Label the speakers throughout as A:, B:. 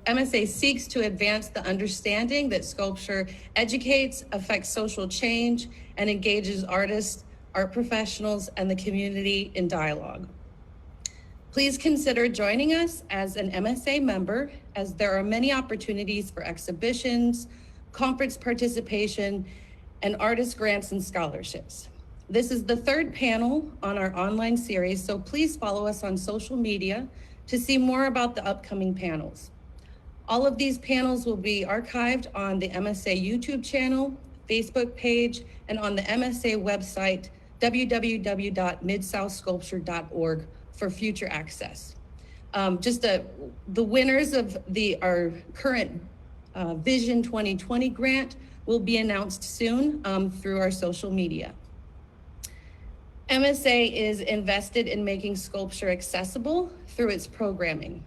A: MSA seeks to advance the understanding that sculpture educates, affects social change, and engages artists, art professionals, and the community in dialogue. Please consider joining us as an MSA member, as there are many opportunities for exhibitions, conference participation, and artist grants and scholarships. This is the third panel on our online series, so please follow us on social media to see more about the upcoming panels. All of these panels will be archived on the MSA YouTube channel, Facebook page, and on the MSA website, www.midsouthsculpture.org, for future access. The winners of our current Vision 2020 grant will be announced soon through our social media. MSA is invested in making sculpture accessible through its programming.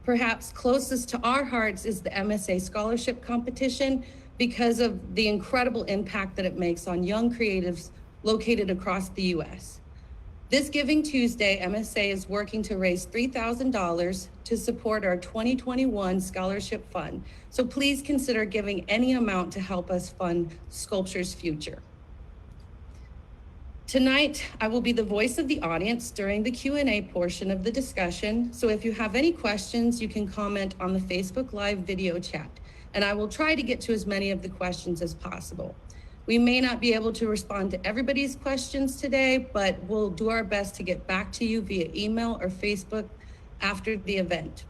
A: Perhaps closest to our hearts is the Msa Scholarship Competition because of the incredible impact that it makes on young creatives located across the US. This Giving Tuesday, MSA is working to raise $3,000 to support our 2021 scholarship fund. So please consider giving any amount to help us fund sculpture's future. Tonight, I will be the voice of the audience during the Q&A portion of the discussion. So if you have any questions, you can comment on the Facebook Live video chat, and I will try to get to as many of the questions as possible. We may not be able to respond to everybody's questions today, but we'll do our best to get back to you via email or Facebook after the event.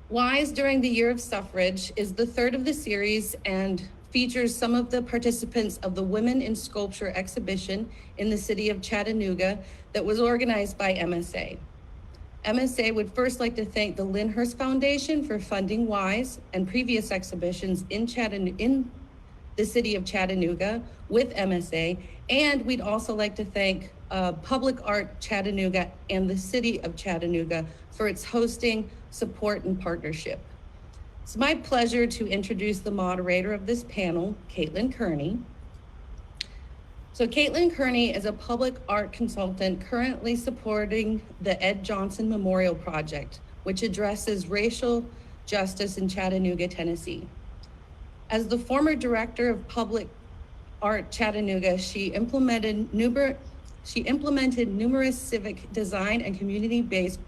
A: WISE during the Year of Suffrage is the third of the series and features some of the participants of the Women in Sculpture exhibition in the city of Chattanooga that was organized by MSA. MSA would first like to thank the Lyndhurst Foundation for funding WISE and previous exhibitions in the city of Chattanooga with MSA, and we'd also like to thank Public Art Chattanooga and the City of Chattanooga for its hosting, support, and partnership. It's my pleasure to introduce the moderator of this panel, Caitlyn Kearney. So Caitlyn Kearney is a public art consultant currently supporting the Ed Johnson Memorial Project, which addresses racial justice in Chattanooga, Tennessee. As the former director of Public Art Chattanooga, she implemented numerous civic design and community-based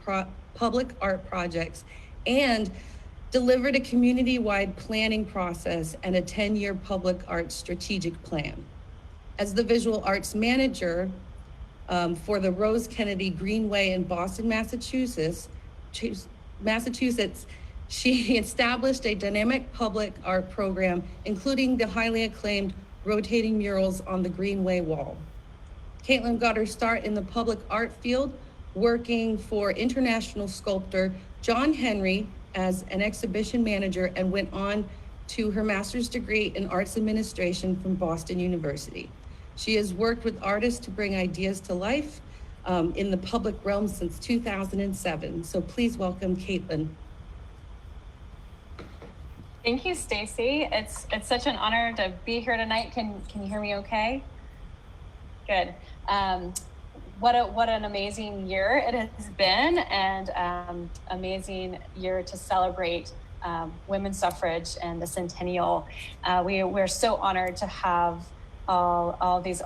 A: public art projects and delivered a community-wide planning process and a 10-year public art strategic plan. As the visual arts manager for the Rose Kennedy Greenway in Boston, Massachusetts, she established a dynamic public art program, including the highly acclaimed rotating murals on the Greenway wall. Caitlyn got her start in the public art field, working for international sculptor John Henry as an exhibition manager, and went on to her master's degree in arts administration from Boston University. She has worked with artists to bring ideas to life in the public realm since 2007. So please welcome Caitlyn.
B: Thank you, Stacy. It's such an honor to be here tonight. Can you hear me okay? Good. What an amazing year it has been, and amazing year to celebrate women's suffrage and the centennial. We're so honored to have all these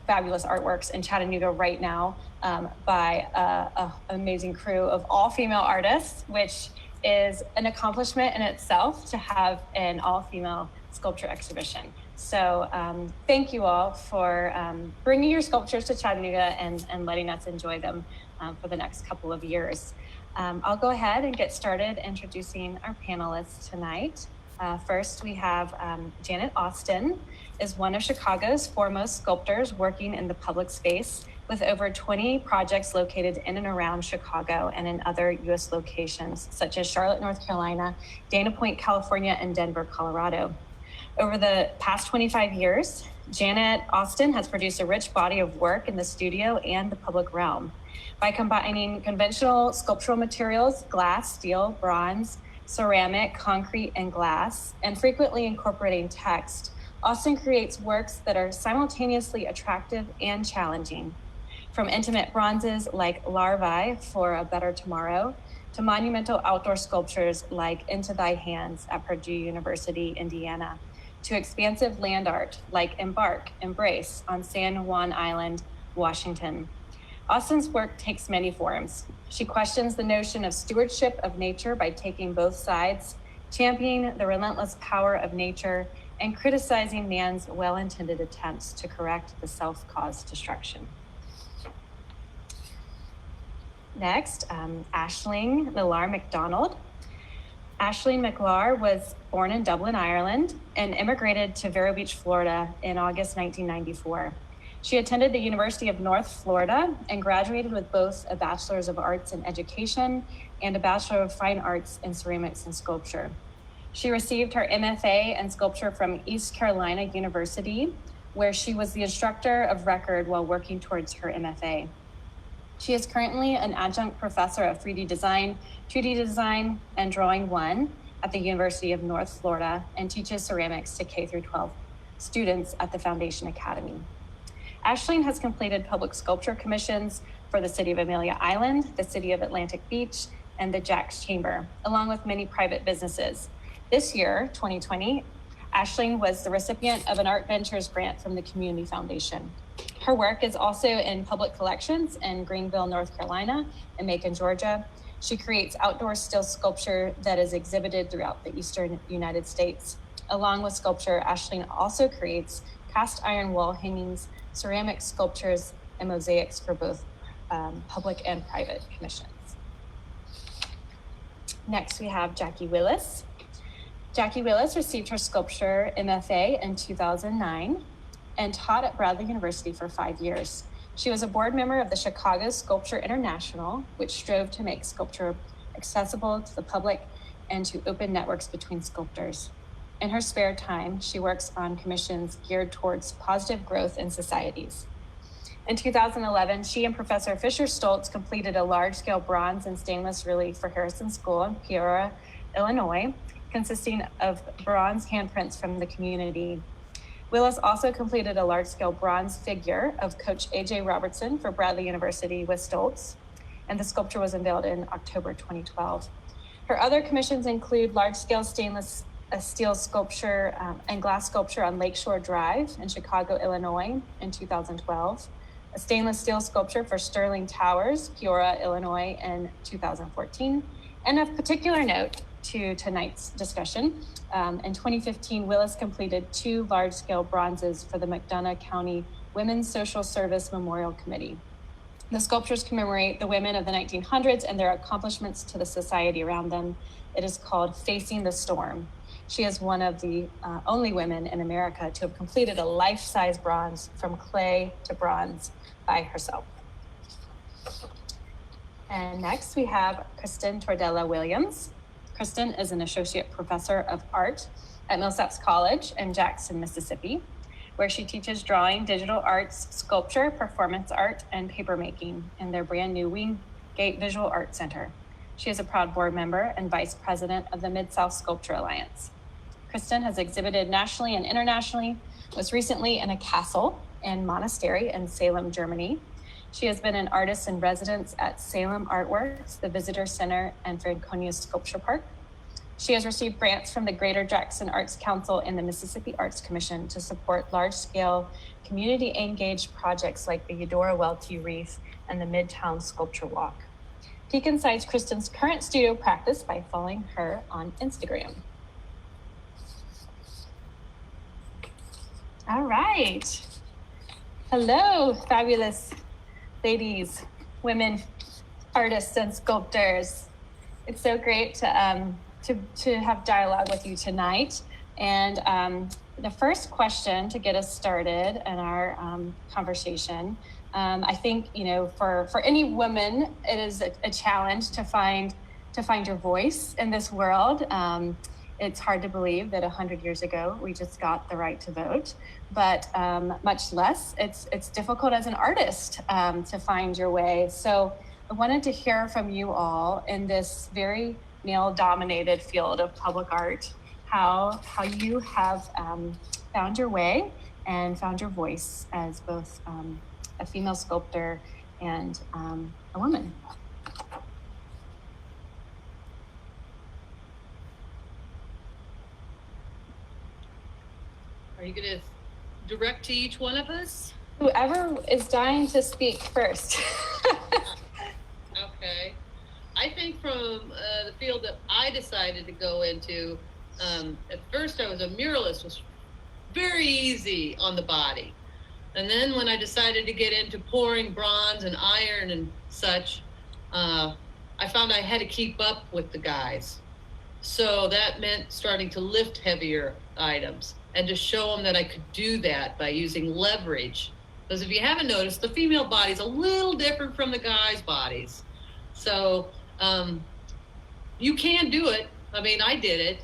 B: fabulous artworks in Chattanooga right now by an amazing crew of all female artists, which is an accomplishment in itself to have an all-female sculpture exhibition. So thank you all for bringing your sculptures to Chattanooga and letting us enjoy them for the next couple of years. I'll go ahead and get started introducing our panelists tonight. First, we have Janet Austin, is one of Chicago's foremost sculptors working in the public space, with over 20 projects located in and around Chicago and in other U.S. locations, such as Charlotte, North Carolina, Dana Point, California, and Denver, Colorado. Over the past 25 years, Janet Austin has produced a rich body of work in the studio and the public realm. By combining conventional sculptural materials, glass, steel, bronze, ceramic, concrete, and glass, and frequently incorporating text, Austin creates works that are simultaneously attractive and challenging. From intimate bronzes like Larvae for a Better Tomorrow, to monumental outdoor sculptures like Into Thy Hands at Purdue University, Indiana, to expansive land art like Embrace on San Juan Island, Washington. Austin's work takes many forms. She questions the notion of stewardship of nature by taking both sides, championing the relentless power of nature, and criticizing man's well-intended attempts to correct the self-caused destruction. Next, Aisling Millar MacDonald. Aisling McLar was born in Dublin, Ireland, and immigrated to Vero Beach, Florida in August 1994. She attended the University of North Florida and graduated with both a Bachelor's of Arts in Education and a Bachelor of Fine Arts in Ceramics and Sculpture. She received her MFA in Sculpture from East Carolina University, where she was the instructor of record while working towards her MFA. She is currently an adjunct professor of 3D design, 2D design, and Drawing 1 at the University of North Florida and teaches ceramics to K-12 students at the Foundation Academy. Aisling has completed public sculpture commissions for the City of Amelia Island, the City of Atlantic Beach, and the Jack's Chamber, along with many private businesses. This year, 2020, Aisling was the recipient of an Art Ventures grant from the Community Foundation. Her work is also in public collections in Greenville, North Carolina, and Macon, Georgia. She creates outdoor still sculpture that is exhibited throughout the Eastern United States. Along with sculpture, Aisling also creates cast iron wall hangings, ceramic sculptures, and mosaics for both public and private commissions. Next, we have Jackie Willis. Jackie Willis received her sculpture MFA in 2009 and taught at Bradley University for 5 years. She was a board member of the Chicago Sculpture International, which strove to make sculpture accessible to the public and to open networks between sculptors. In her spare time, she works on commissions geared towards positive growth in societies. In 2011, she and Professor Fisher Stoltz completed a large-scale bronze and stainless relief for Harrison School in Peoria, Illinois, consisting of bronze handprints from the community. Willis also completed a large-scale bronze figure of Coach A.J. Robertson for Bradley University with Stoltz, and the sculpture was unveiled in October 2012. Her other commissions include large-scale stainless steel sculpture and glass sculpture on Lakeshore Drive in Chicago, Illinois in 2012, a stainless steel sculpture for Sterling Towers, Peoria, Illinois in 2014, and of particular note to tonight's discussion, in 2015, Willis completed 2 large-scale bronzes for the McDonough County Women's Social Service Memorial Committee. The sculptures commemorate the women of the 1900s and their accomplishments to the society around them. It is called Facing the Storm. She is one of the only women in America to have completed a life-size bronze from clay to bronze by herself. And next we have Kristen Tordella Williams. Kristen is an associate professor of art at Millsaps College in Jackson, Mississippi, where she teaches drawing, digital arts, sculpture, performance art, and papermaking in their brand new Wingate Visual Arts Center. She is a proud board member and vice president of the Mid-South Sculpture Alliance. Kristen has exhibited nationally and internationally, most recently in a castle and monastery in Salem, Germany. She has been an artist in residence at Salem Artworks, the Visitor Center, and Franconia Sculpture Park. She has received grants from the Greater Jackson Arts Council and the Mississippi Arts Commission to support large-scale community-engaged projects like the Eudora Welty Wreath and the Midtown Sculpture Walk. Peek inside Kristen's current studio practice by following her on Instagram. All right. Hello, fabulous ladies, women, artists, and sculptors. It's so great to have dialogue with you tonight. And the first question to get us started in our conversation, I think, for any woman, it is a challenge to find your voice in this world. It's hard to believe that 100 years ago, we just got the right to vote, but much less, it's difficult as an artist to find your way. So I wanted to hear from you all in this very male-dominated field of public art, how you have found your way and found your voice as both a female sculptor and a woman.
C: you going to direct to each one of us?
B: Whoever is dying to speak first.
C: Okay. I think from the field that I decided to go into, at first I was a muralist, was very easy on the body. And then when I decided to get into pouring bronze and iron and such, I found I had to keep up with the guys. So that meant starting to lift heavier items and to show them that I could do that by using leverage. Because if you haven't noticed, the female body's a little different from the guys' bodies. So you can do it. I mean, I did it.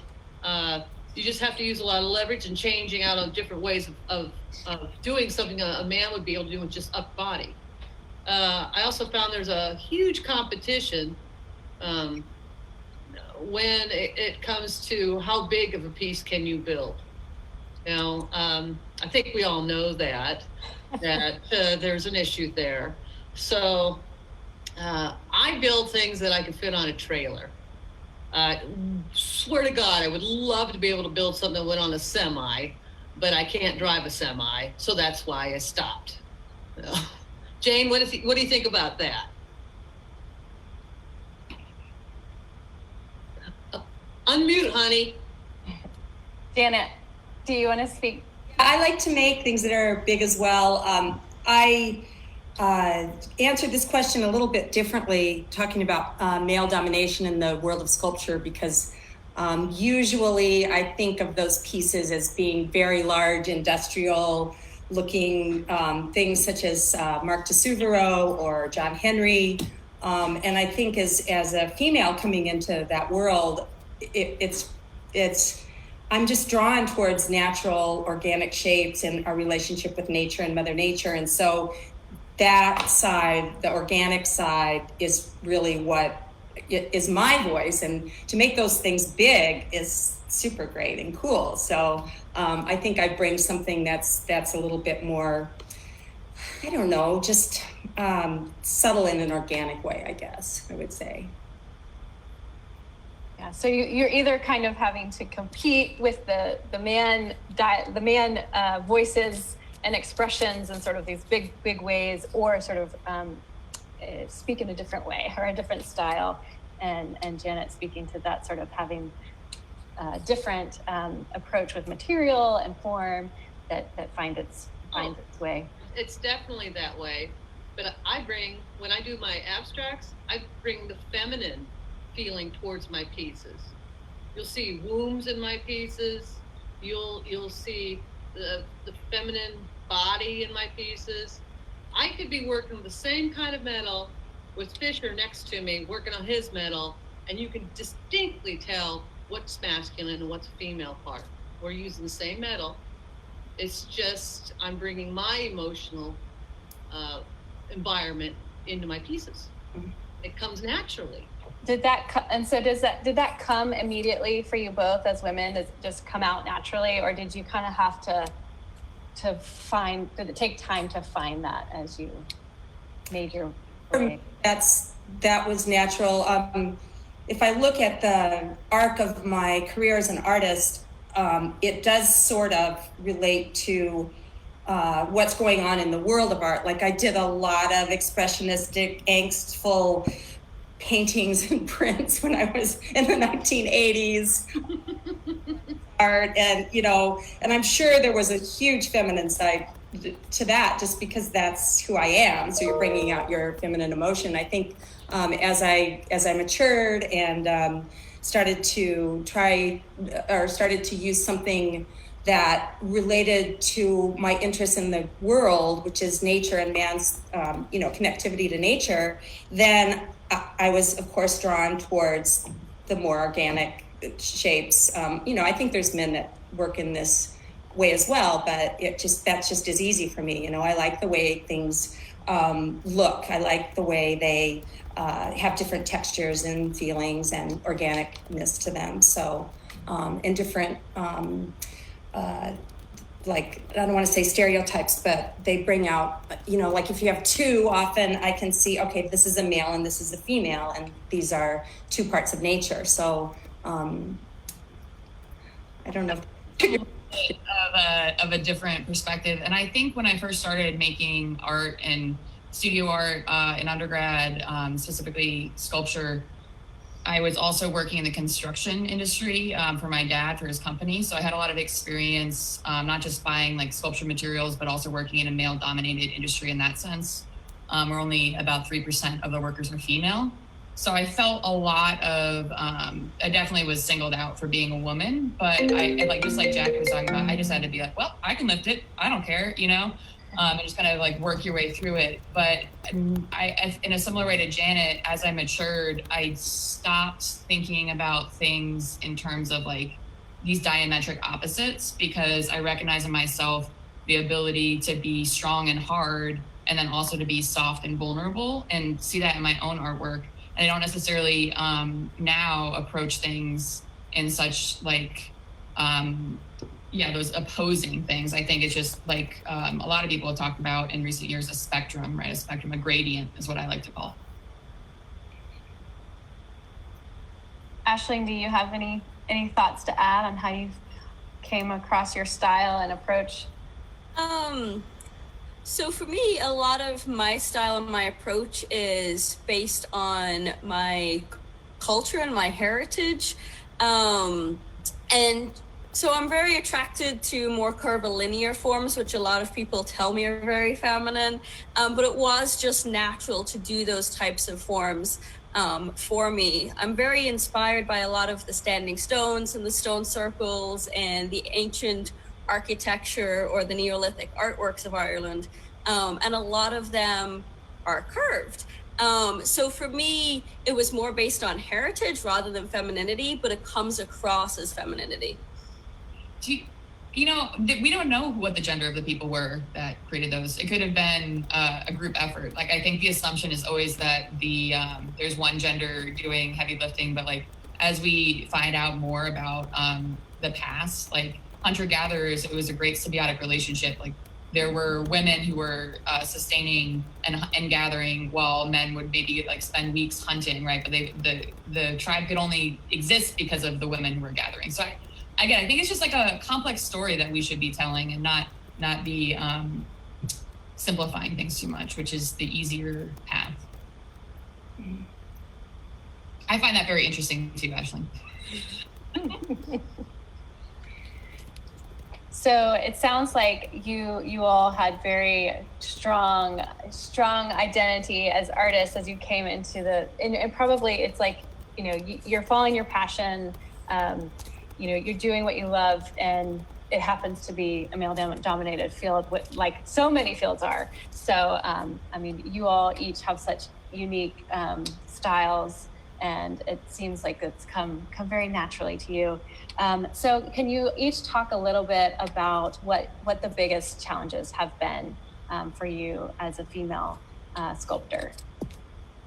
C: You just have to use a lot of leverage and changing out on different ways of doing something a man would be able to do with just up body. I also found there's a huge competition when it comes to how big of a piece can you build. You know, I think we all know that there's an issue there. So I build things that I can fit on a trailer. Swear to God, I would love to be able to build something that went on a semi, but I can't drive a semi, so that's why I stopped. Jane, what do you think about that? Unmute, honey.
B: Janet, do you want to speak?
D: I like to make things that are big as well. I answered this question a little bit differently, talking about male domination in the world of sculpture, because usually I think of those pieces as being very large, industrial looking things such as Marc de Souvero or John Henry. And I think as a female coming into that world, I'm just drawn towards natural, organic shapes and our relationship with nature and Mother Nature. And so that side, the organic side, is really what is my voice. And to make those things big is super great and cool. So I think I bring something that's a little bit more, I don't know, just subtle in an organic way, I guess I would say.
B: Yeah, so you're either kind of having to compete with the man voices and expressions in sort of these big ways, or sort of speak in a different way or a different style, and Janet speaking to that, sort of having a different approach with material and form that finds its way.
C: It's definitely that way, but when I do my abstracts, I bring the feminine feeling towards my pieces. You'll see wombs in my pieces. You'll see the feminine body in my pieces. I could be working with the same kind of metal with Fisher next to me, working on his metal, and you can distinctly tell what's masculine and what's female part. We're using the same metal. It's just I'm bringing my emotional environment into my pieces. It comes naturally.
B: Did that come immediately for you both as women? Does it just come out naturally, or did you kind of have to find? Did it take time to find that as you made your way?
D: That was natural. If I look at the arc of my career as an artist, it does sort of relate to what's going on in the world of art. Like I did a lot of expressionistic, angstful paintings and prints when I was in the 1980s art, and and I'm sure there was a huge feminine side to that, just because that's who I am. So you're bringing out your feminine emotion. I think as I matured and started to use something that related to my interest in the world, which is nature and man's connectivity to nature, then I was, of course, drawn towards the more organic shapes. I think there's men that work in this way as well, but that's just as easy for me. I like the way things look. I like the way they have different textures and feelings and organicness to them. So, and different, like, I don't want to say stereotypes, but they bring out, like if you have two, often I can see, okay, this is a male and this is a female, and these are two parts of nature. So I don't know.
E: bit of a different perspective. And I think when I first started making art and studio art in undergrad, specifically sculpture, I was also working in the construction industry for my dad, for his company. So I had a lot of experience, not just buying like sculpture materials, but also working in a male-dominated industry in that sense, where only about 3% of the workers are female. So I felt a lot of, I definitely was singled out for being a woman, but I like, just like Jackie was talking about, I just had to be like, well, I can lift it. I don't care, you know, and just kind of like work your way through it. But I, in a similar way to Janet, as I matured, I stopped thinking about things in terms of like these diametric opposites, because I recognize in myself the ability to be strong and hard, and then also to be soft and vulnerable, and see that in my own artwork. I don't necessarily now approach things in such like, those opposing things. I think it's just like a lot of people have talked about in recent years, a spectrum, right? A spectrum, a gradient is what I like to call it.
B: Aisling, do you have any thoughts to add on how you came across your style and approach?
F: So for me, a lot of my style and my approach is based on my culture and my heritage. And so I'm very attracted to more curvilinear forms, which a lot of people tell me are very feminine. But it was just natural to do those types of forms for me. I'm very inspired by a lot of the standing stones and the stone circles and the ancient architecture or the Neolithic artworks of Ireland, and a lot of them are curved. So for me, it was more based on heritage rather than femininity, but it comes across as femininity.
E: We don't know what the gender of the people were that created those. It could have been a group effort. Like, I think the assumption is always that there's one gender doing heavy lifting, but like as we find out more about the past, like hunter-gatherers, it was a great symbiotic relationship. Like there were women who were sustaining and gathering, while men would maybe like spend weeks hunting, right? But the tribe could only exist because of the women who were gathering. So I think it's just like a complex story that we should be telling, and not be simplifying things too much, which is the easier path. I find that very interesting too, Aisling.
B: So it sounds like you all had very strong identity as artists as you came into and probably it's like, you're following your passion, you're doing what you love, and it happens to be a male dominated field, like so many fields are. So, you all each have such unique styles, and it seems like it's come very naturally to you. So can you each talk a little bit about what the biggest challenges have been for you as a female sculptor,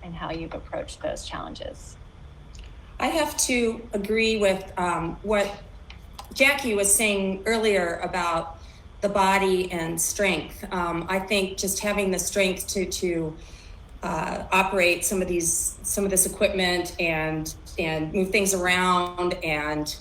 B: and how you've approached those challenges?
D: I have to agree with what Jackie was saying earlier about the body and strength. I think just having the strength to operate some of this equipment and move things around and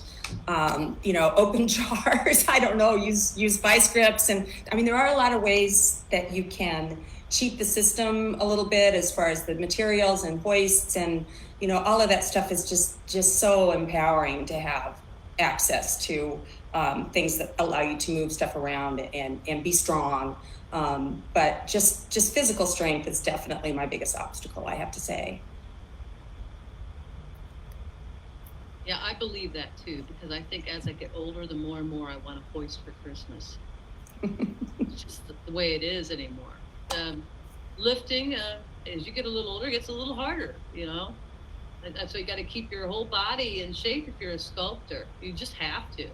D: open jars. I don't know, use vice grips, and there are a lot of ways that you can cheat the system a little bit as far as the materials and hoists, and all of that stuff is just so empowering to have access to things that allow you to move stuff around and be strong. But just physical strength is definitely my biggest obstacle, I have to say.
C: Yeah, I believe that too, because I think as I get older, the more and more I want to hoist for Christmas. It's just the way it is anymore. Lifting, as you get a little older, it gets a little harder, And so you got to keep your whole body in shape if you're a sculptor. You just have to.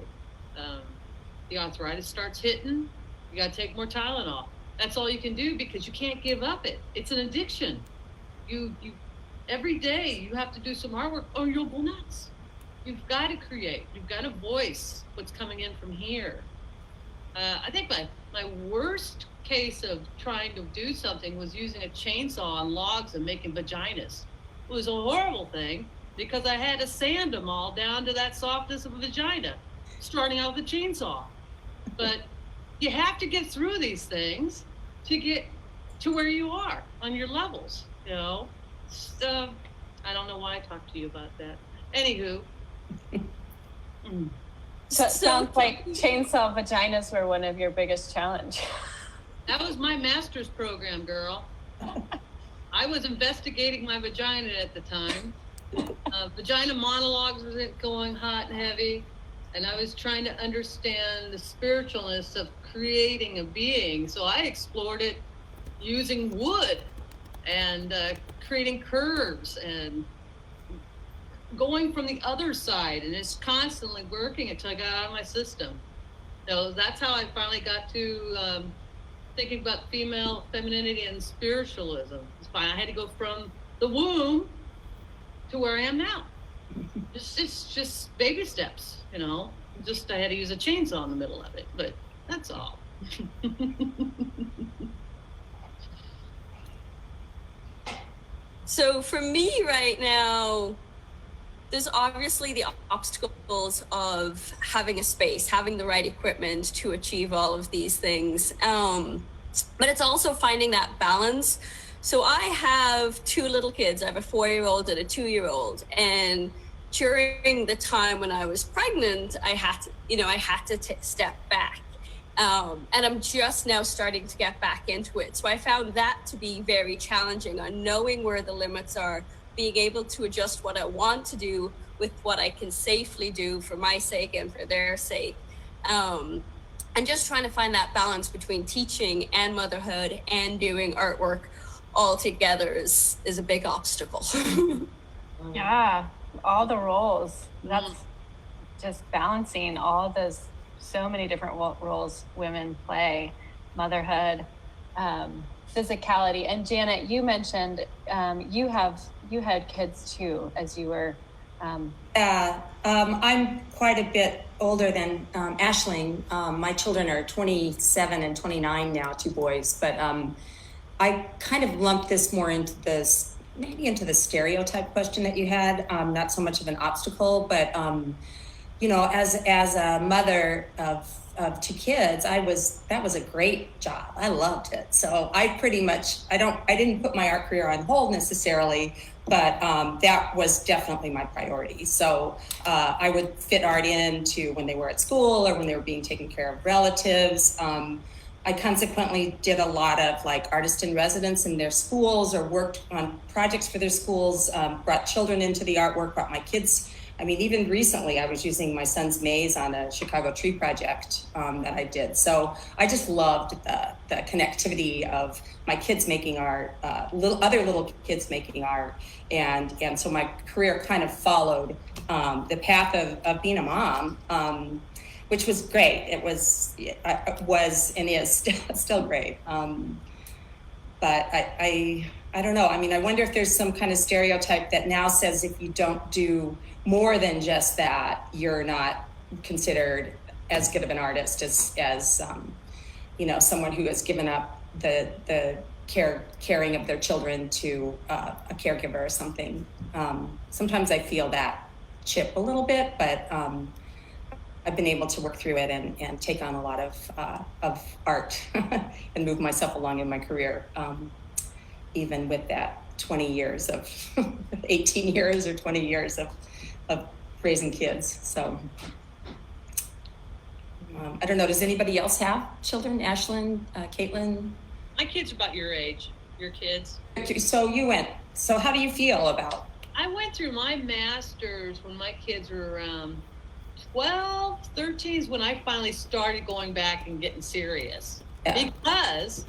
C: The arthritis starts hitting, you got to take more Tylenol. That's all you can do, because you can't give up it. It's an addiction. You every day you have to do some hard work or you'll go nuts. You've got to create. You've got to voice what's coming in from here. I think my worst case of trying to do something was using a chainsaw on logs and making vaginas. It was a horrible thing because I had to sand them all down to that softness of a vagina, starting out with a chainsaw. But you have to get through these things to get to where you are on your levels, you know? So, I don't know why I talked to you about that. Anywho.
B: So it sounds like chainsaw vaginas were one of your biggest challenge.
C: That was my master's program, girl. I was investigating my vagina at the time. Vagina monologues was going hot and heavy. And I was trying to understand the spiritualness of creating a being. So I explored it using wood and creating curves and going from the other side. And it's constantly working until I got out of my system. So that's how I finally got to thinking about female femininity and spiritualism. It's fine. I had to go from the womb to where I am now. It's just baby steps, you know. Just I had to use a chainsaw in the middle of it, but that's all.
F: So for me right now, there's obviously the obstacles of having a space, having the right equipment to achieve all of these things. But it's also finding that balance. So I have two little kids. I have a 4-year-old and a 2-year-old. And during the time when I was pregnant, I had to step back. And I'm just now starting to get back into it. So I found that to be very challenging, on knowing where the limits are, being able to adjust what I want to do with what I can safely do for my sake and for their sake. And just trying to find that balance between teaching and motherhood and doing artwork all together is a big obstacle.
B: Yeah, all the roles. That's just balancing all those, so many different roles women play, motherhood, physicality. And Janet, you mentioned you had kids too, as you were.
D: I'm quite a bit older than Aisling. My children are 27 and 29 now, 2 boys, but I kind of lumped this more into this, maybe into the stereotype question that you had, not so much of an obstacle, but you know, as a mother of 2 kids, that was a great job. I loved it. So I didn't put my art career on hold necessarily, but that was definitely my priority. So I would fit art into when they were at school or when they were being taken care of relatives. I consequently did a lot of like artist in residence in their schools, or worked on projects for their schools, brought children into the artwork, brought my kids. I mean, even recently I was using my son's maze on a Chicago tree project that I did. So I just loved the connectivity of my kids making art, other little kids making art. And so my career kind of followed the path of being a mom, which was great. It was and is still great. But I don't know. I mean, I wonder if there's some kind of stereotype that now says if you don't do more than just that, you're not considered as good of an artist as you know, someone who has given up the caring of their children to a caregiver or something. Sometimes I feel that chip a little bit, but I've been able to work through it and take on a lot of art and move myself along in my career, even with that 20 years of 18 years or 20 years of raising kids. So I don't know, does anybody else have children? Aisling, Caitlyn?
C: My kids are about your age, your kids.
D: So how do you feel about?
C: I went through my master's when my kids were around 12, 13 is when I finally started going back and getting serious. Yeah. Because,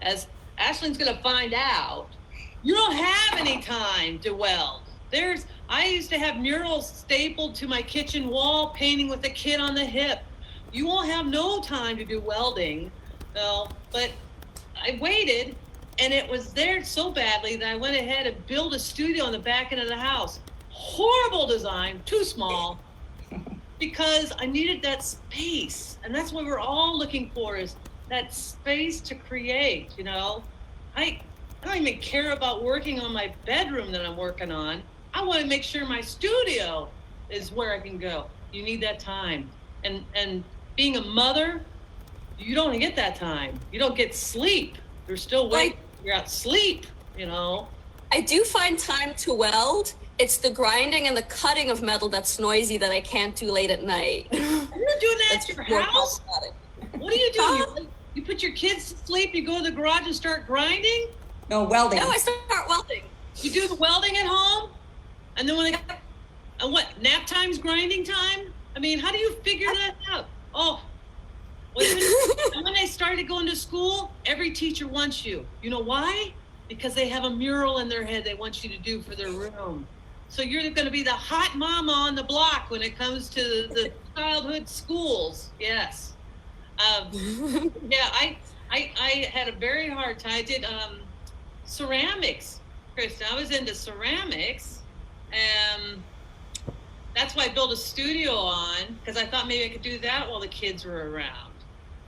C: as Aisling's gonna find out, you don't have any time to weld. I used to have murals stapled to my kitchen wall, painting with a kid on the hip. You won't have no time to do welding. Well, but I waited, and it was there so badly that I went ahead and built a studio on the back end of the house. Horrible design, too small, because I needed that space. And that's what we're all looking for, is that space to create, you know? I don't even care about working on my bedroom that I'm working on. I want to make sure my studio is where I can go. You need that time. And being a mother, you don't get that time. You don't get sleep. You're still awake. You're at sleep, you know.
F: I do find time to weld. It's the grinding and the cutting of metal that's noisy that I can't do late at night.
C: You're doing that at your
F: more
C: house?
F: problematic.
C: What are you doing? You put your kids to sleep, you go to the garage and start grinding?
D: No, welding.
F: No, I start welding.
C: You do the welding at home? And then and what, nap time's grinding time? I mean, how do you figure that out? Oh, when I started going to school, every teacher wants you. You know why? Because they have a mural in their head they want you to do for their room. So you're going to be the hot mama on the block when it comes to the childhood schools. Yes. Yeah, I had a very hard time. I did ceramics, Kristen. I was into ceramics, and that's why I built a studio on, because I thought maybe I could do that while the kids were around.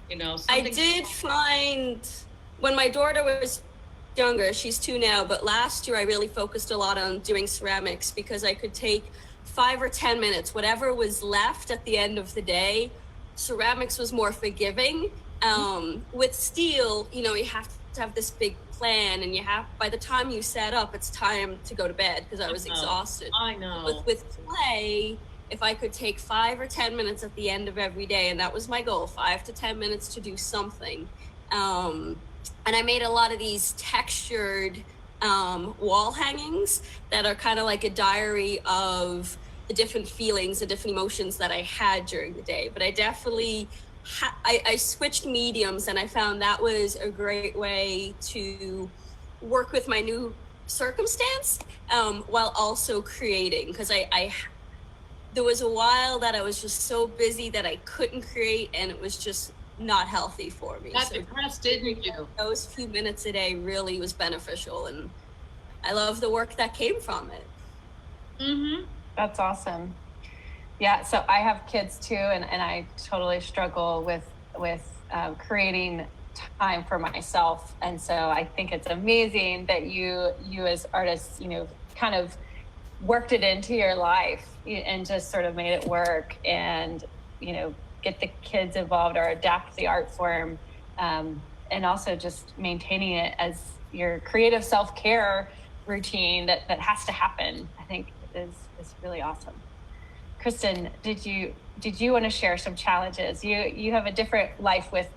C: You know,
F: I did find when my daughter was younger, she's 2 now, but last year I really focused a lot on doing ceramics because I could take 5 or 10 minutes, whatever was left at the end of the day. Ceramics was more forgiving. With steel, you know, you have to have this big plan, and by the time you set up, it's time to go to bed because I was exhausted.
C: I know.
F: With clay, if I could take 5 or 10 minutes at the end of every day, and that was my goal, 5 to 10 minutes to do something. And I made a lot of these textured wall hangings that are kind of like a diary of the different feelings, the different emotions that I had during the day. But I definitely, I switched mediums, and I found that was a great way to work with my new circumstance while also creating. Because there was a while that I was just so busy that I couldn't create, and it was just not healthy for me.
C: Got depressed, didn't you?
F: Those few minutes a day really was beneficial, and I love the work that came from it.
C: Mm-hmm.
B: That's awesome. Yeah, so I have kids too, and I totally struggle with creating time for myself. And so I think it's amazing that you as artists, you know, kind of worked it into your life and just sort of made it work, and, you know, get the kids involved or adapt the art form, and also just maintaining it as your creative self-care routine that has to happen, I think is really awesome. Kristen, did you want to share some challenges? You have a different life with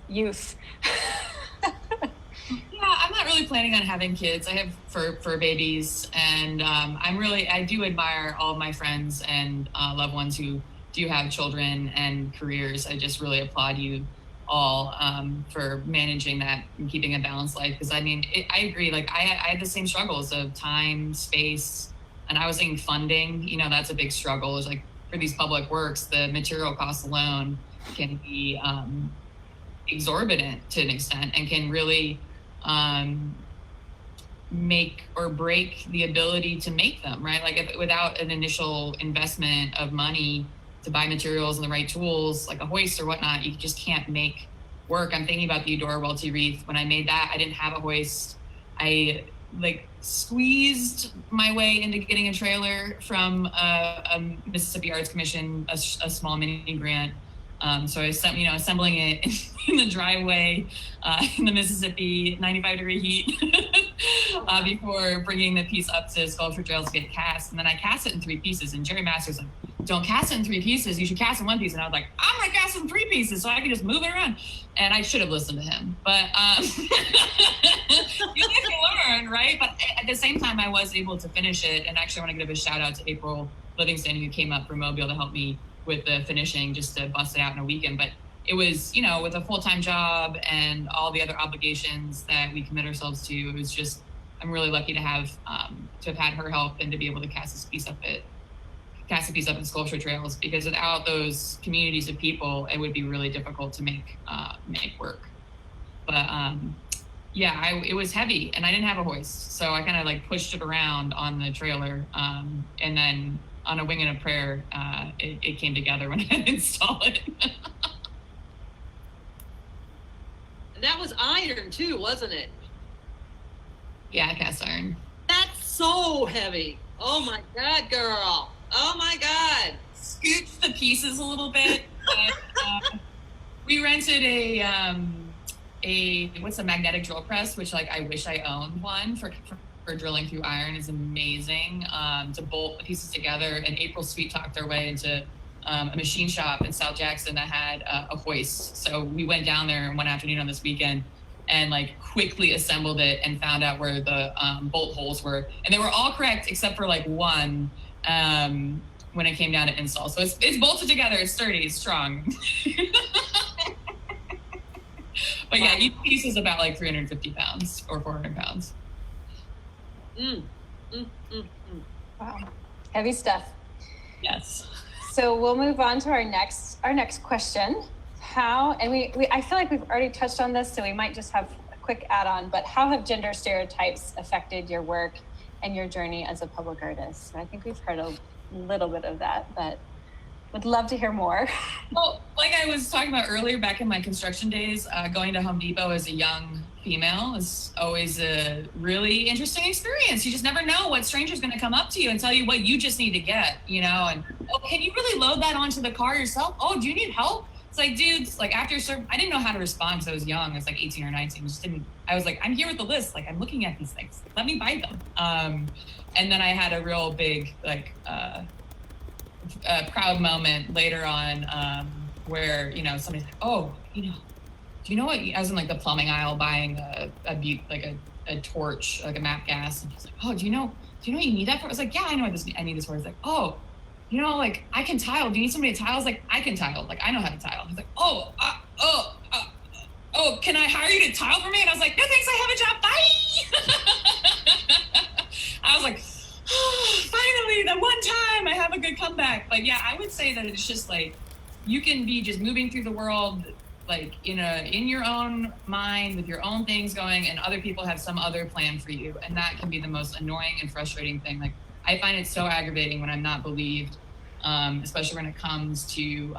B: youth.
E: Yeah, I'm not really planning on having kids. I have fur babies, and I do admire all of my friends and loved ones who do have children and careers. I just really applaud you all for managing that and keeping a balanced life. Because I mean, I agree. Like I had the same struggles of time, space, and I was thinking funding. You know, that's a big struggle. Is like for these public works, the material costs alone can be exorbitant to an extent, and can really make or break the ability to make them. Right? Like without an initial investment of money to buy materials and the right tools, like a hoist or whatnot, you just can't make work. I'm thinking about the Eudora Welty wreath. When I made that, I didn't have a hoist. I like squeezed my way into getting a trailer from a Mississippi Arts Commission, a small mini grant. So I was, assembling it in the driveway in the Mississippi 95-degree heat before bringing the piece up to Sculptor Trails to get cast. And then I cast it in 3 pieces. And Jerry Masters like, don't cast it in 3 pieces. You should cast it in 1 piece. And I was like, I'm gonna cast it in 3 pieces so I can just move it around. And I should have listened to him, but you live to learn, right? But at the same time, I was able to finish it. And actually, I want to give a shout out to April Livingston, who came up from Mobile to help me with the finishing, just to bust it out in a weekend. But it was, with a full-time job and all the other obligations that we commit ourselves to, it was just, I'm really lucky to have had her help and to be able to cast a piece up in Sculpture Trails, because without those communities of people, it would be really difficult to make work. But it was heavy, and I didn't have a hoist, so I kind of like pushed it around on the trailer, and then on a wing and a prayer, it came together when I installed it.
C: And that was iron too, wasn't it?
E: Yeah, cast iron.
C: That's so heavy. Oh my God, girl. Oh my God.
E: Scooch the pieces a little bit. We rented a what's a magnetic drill press, which like I wish I owned one for drilling through iron. Is amazing to bolt the pieces together. And April sweet talked our way into a machine shop in South Jackson that had a hoist. So we went down there one afternoon on this weekend and like quickly assembled it and found out where the bolt holes were, and they were all correct except for like one when it came down to install. So it's bolted together, it's sturdy, it's strong. But yeah, each piece is about like 350 pounds or 400 pounds.
B: Wow, heavy stuff.
E: Yes.
B: So we'll move on to our next question. I feel like we've already touched on this, so we might just have a quick add-on, but how have gender stereotypes affected your work and your journey as a public artist? And I think we've heard a little bit of that, but would love to hear more.
E: Well, like I was talking about earlier, back in my construction days, going to Home Depot as a young female is always a really interesting experience. You just never know what stranger's going to come up to you and tell you what you just need to get, you know, and, oh, can you really load that onto the car yourself? Oh, do you need help? It's like, dudes, like after I didn't know how to respond because I was young. I was like 18 or 19. I was like, I'm here with the list. Like, I'm looking at these things. Let me buy them. And then I had a real big, like, proud moment later on where, you know, somebody's like, oh, you know, do you know what? I was in like the plumbing aisle buying a torch, like a MAP gas. And he's like, oh, do you know what you need that for? I was like, yeah, I know what I need this for. He's like, oh, you know, like I can tile. Do you need somebody to tile? I was like, I can tile. Like I know how to tile. He's like, oh, can I hire you to tile for me? And I was like, no thanks, I have a job. Bye. I was like, oh, finally, that one time I have a good comeback. But yeah, I would say that it's just like you can be just moving through the world like in your own mind with your own things going, and other people have some other plan for you, and that can be the most annoying and frustrating thing. Like I find it so aggravating when I'm not believed, especially when it comes to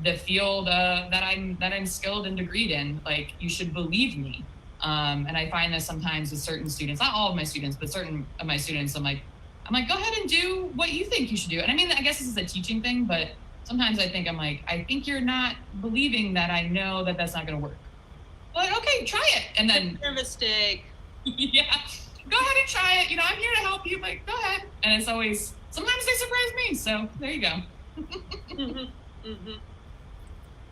E: the field that I'm skilled and degreed in. Like you should believe me. And I find this sometimes with certain students, not all of my students, but certain of my students, I'm like, go ahead and do what you think you should do. And I mean, I guess this is a teaching thing, but sometimes I think you're not believing that I know that that's not going to work. But okay, try it. And then
C: your mistake.
E: Yeah, go ahead and try it. You know, I'm here to help you, but go ahead. And it's always, sometimes they surprise me. So there you go.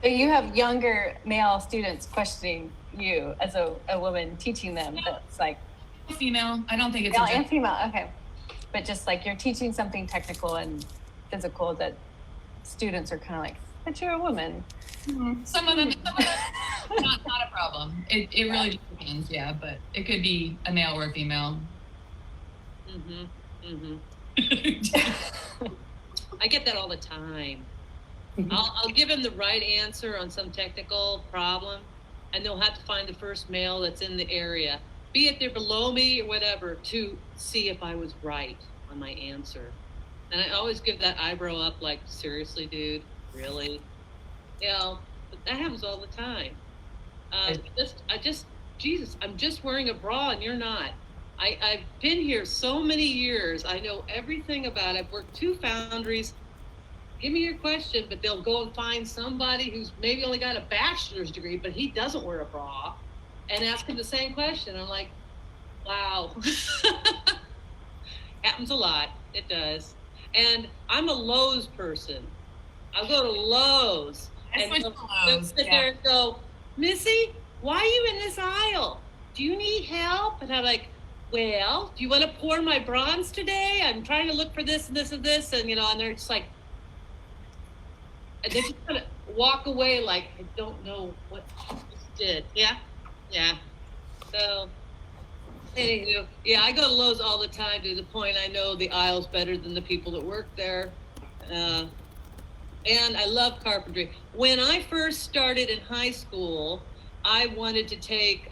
B: So you have younger male students questioning you as a woman teaching them. That's like
E: female. I don't think it's
B: male and female. Okay, but just like you're teaching something technical and physical that students are kind of like, but you're a woman.
E: Mm-hmm. Some of them not a problem. It really just depends. Yeah, but it could be a male or a female.
C: I get that all the time. I'll give them the right answer on some technical problem, and they'll have to find the first male that's in the area, be it they're below me or whatever, to see if I was right on my answer. And I always give that eyebrow up, like, seriously, dude, really? You know, but that happens all the time. Jesus, I'm just wearing a bra and you're not. I've been here so many years. I know everything about it. I've worked 2 foundries. Give me your question, but they'll go and find somebody who's maybe only got a bachelor's degree, but he doesn't wear a bra, and ask him the same question. I'm like, wow. Happens a lot. It does. And I'm a Lowe's person. I'll go to Lowe's, and they'll sit there and go, Missy, why are you in this aisle? Do you need help? And I'm like, well, do you want to pour my bronze today? I'm trying to look for this and this and this. And, you know, and they're just like, and they just kind of walk away like, I don't know what this did. Yeah. So, anywho, yeah, I go to Lowe's all the time to the point I know the aisle's better than the people that work there. And I love carpentry. When I first started in high school, I wanted to take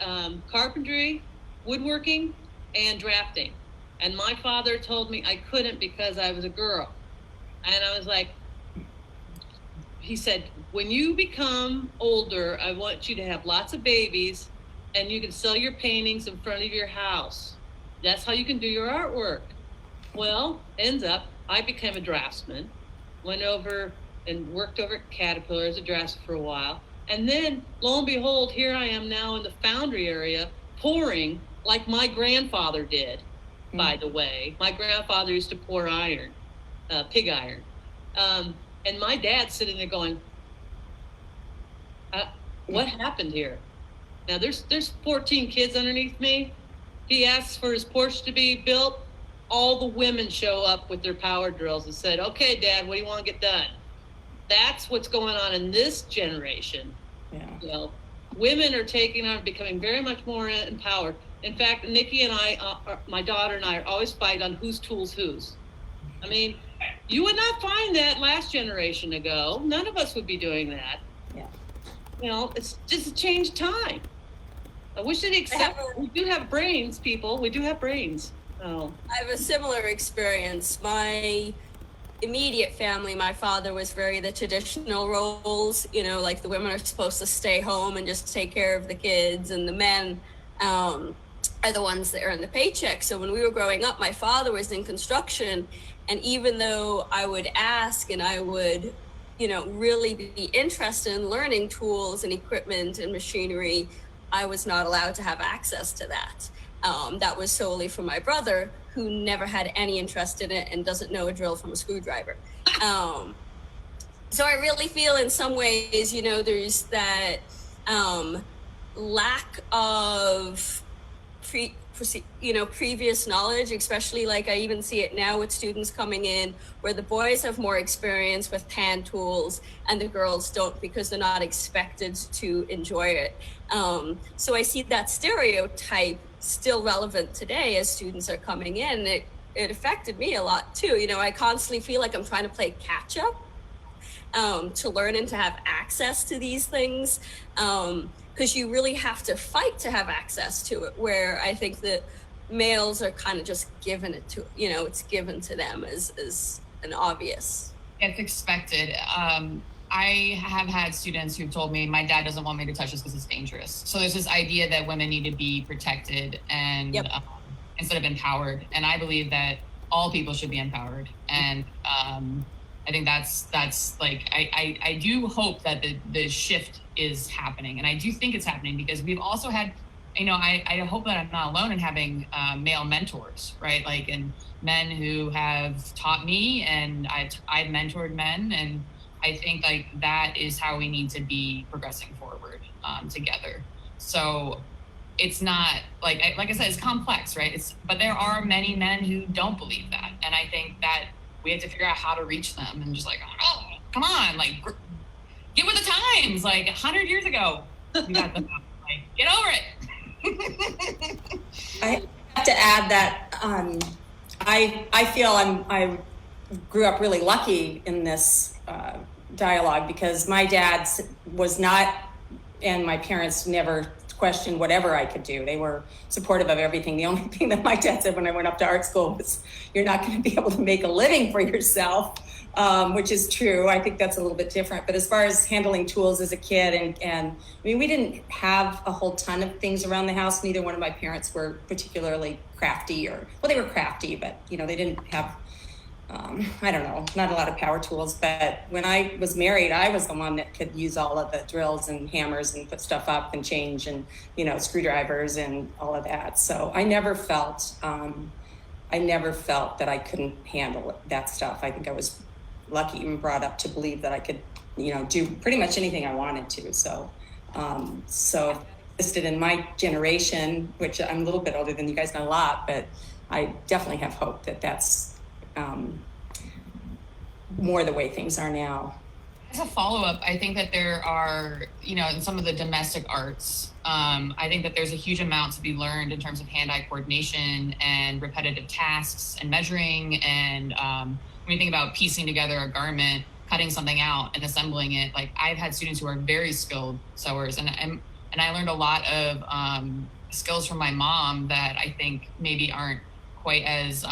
C: carpentry, woodworking, and drafting. And my father told me I couldn't because I was a girl. And I was like, he said, when you become older, I want you to have lots of babies and you can sell your paintings in front of your house. That's how you can do your artwork. Well, ends up, I became a draftsman, went over and worked over at Caterpillar as a dresser for a while. And then, lo and behold, here I am now in the foundry area, pouring like my grandfather did, by the way. My grandfather used to pour iron, pig iron. And my dad's sitting there going, what happened here? Now, there's 14 kids underneath me. He asks for his porch to be built. All the women show up with their power drills and said, okay, Dad, what do you want to get done? That's what's going on in this generation.
D: Yeah.
C: You know, women are taking on, becoming very much more empowered. In fact, Nikki and I, my daughter and I, are always fight on whose tools whose. I mean, you would not find that last generation ago. None of us would be doing that.
D: Yeah.
C: You know, it's just a changed time. I wish they'd accept. We do have brains, people. We do have brains. Oh.
F: I have a similar experience. My immediate family, my father was very the traditional roles, you know, like the women are supposed to stay home and just take care of the kids, and the men are the ones that earn the paycheck. So when we were growing up, my father was in construction, and even though I would ask and I would, you know, really be interested in learning tools and equipment and machinery, I was not allowed to have access to that. That was solely for my brother, who never had any interest in it and doesn't know a drill from a screwdriver. So I really feel in some ways, you know, there's that lack of previous knowledge, especially like I even see it now with students coming in where the boys have more experience with hand tools and the girls don't, because they're not expected to enjoy it. So I see that stereotype still relevant today as students are coming in. It affected me a lot too. You know, I constantly feel like I'm trying to play catch up to learn and to have access to these things. Because you really have to fight to have access to it, where I think that males are kind of just given it to, you know, it's given to them as an obvious.
E: It's expected. I have had students who've told me, my dad doesn't want me to touch this because it's dangerous. So there's this idea that women need to be protected and instead of empowered. And I believe that all people should be empowered. And I think that's like, I do hope that the shift is happening. And I do think it's happening because we've also had, you know, I hope that I'm not alone in having male mentors, right? Like, and men who have taught me, and I've mentored men. And I think like that is how we need to be progressing forward together. So it's not like I said, it's complex, right? But there are many men who don't believe that. And I think that we have to figure out how to reach them and just like, oh, come on, like get with the times, like 100 years ago, we got them, like, get over it.
D: I have to add that I feel I grew up really lucky in this dialogue, because my dad was not, and my parents never questioned whatever I could do. They were supportive of everything. The only thing that my dad said when I went up to art school was, you're not going to be able to make a living for yourself, which is true. I think that's a little bit different. But as far as handling tools as a kid, and I mean, we didn't have a whole ton of things around the house. Neither one of my parents were particularly crafty, well, they were crafty, but you know, they didn't have I don't know, not a lot of power tools. But when I was married, I was the one that could use all of the drills and hammers and put stuff up and change, and, you know, screwdrivers and all of that. So I never felt that I couldn't handle that stuff. I think I was lucky and brought up to believe that I could, you know, do pretty much anything I wanted to. So if that existed in my generation, which I'm a little bit older than you guys, not a lot, but I definitely have hope that that's more the way things are now.
E: As a follow-up, I think that there are, you know, in some of the domestic arts, I think that there's a huge amount to be learned in terms of hand-eye coordination and repetitive tasks and measuring. And when you think about piecing together a garment, cutting something out and assembling it, like I've had students who are very skilled sewers, and I learned a lot of skills from my mom that I think maybe aren't quite as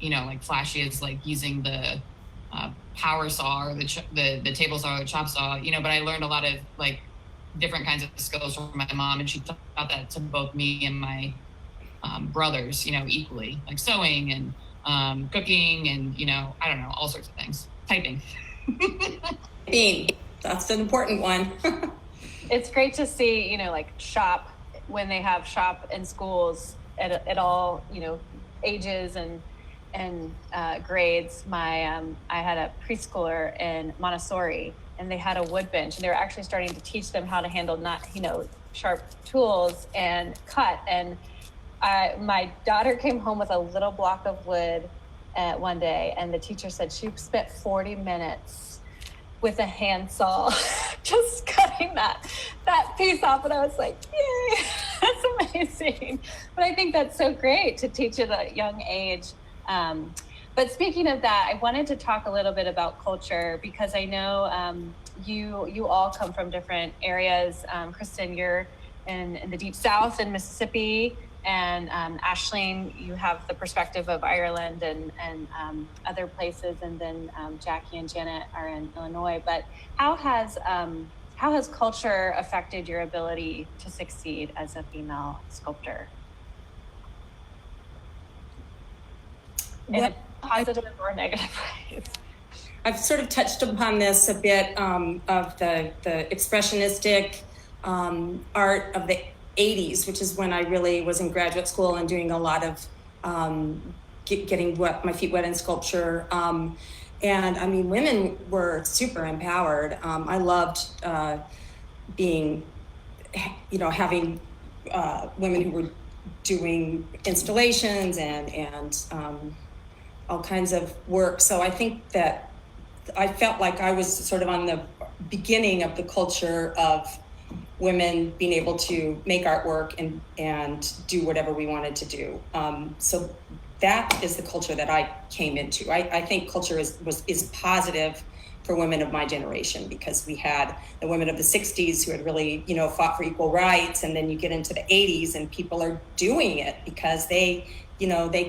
E: you know, like flashy as like using the power saw or the table saw or the chop saw, you know. But I learned a lot of like different kinds of skills from my mom, and she taught that to both me and my brothers, you know, equally, like sewing and cooking and, you know, I don't know, all sorts of things, typing.
D: being. That's an important one.
B: It's great to see, you know, like shop, when they have shop in schools at all, you know, ages and grades. I had a preschooler in Montessori, and they had a wood bench, and they were actually starting to teach them how to handle sharp tools and cut. And my daughter came home with a little block of wood one day, and the teacher said she spent 40 minutes with a handsaw just cutting that piece off. And I was like, yay, that's amazing. But I think that's so great to teach at a young age. But speaking of that, I wanted to talk a little bit about culture, because I know you all come from different areas. Kristen, you're in the Deep South in Mississippi, and Aisling, you have the perspective of Ireland and other places, and then Jackie and Janet are in Illinois. But how has culture affected your ability to succeed as a female sculptor? In a positive or negative ways?
D: I've sort of touched upon this a bit, of the expressionistic art of the 80s, which is when I really was in graduate school and doing a lot of getting my feet wet in sculpture. And I mean, women were super empowered. I loved being, having women who were doing installations and all kinds of work. So I think that I felt like I was sort of on the beginning of the culture of women being able to make artwork and do whatever we wanted to do. So that is the culture that I came into. I think culture is positive for women of my generation, because we had the women of the 60s who had really, fought for equal rights. And then you get into the 80s and people are doing it because they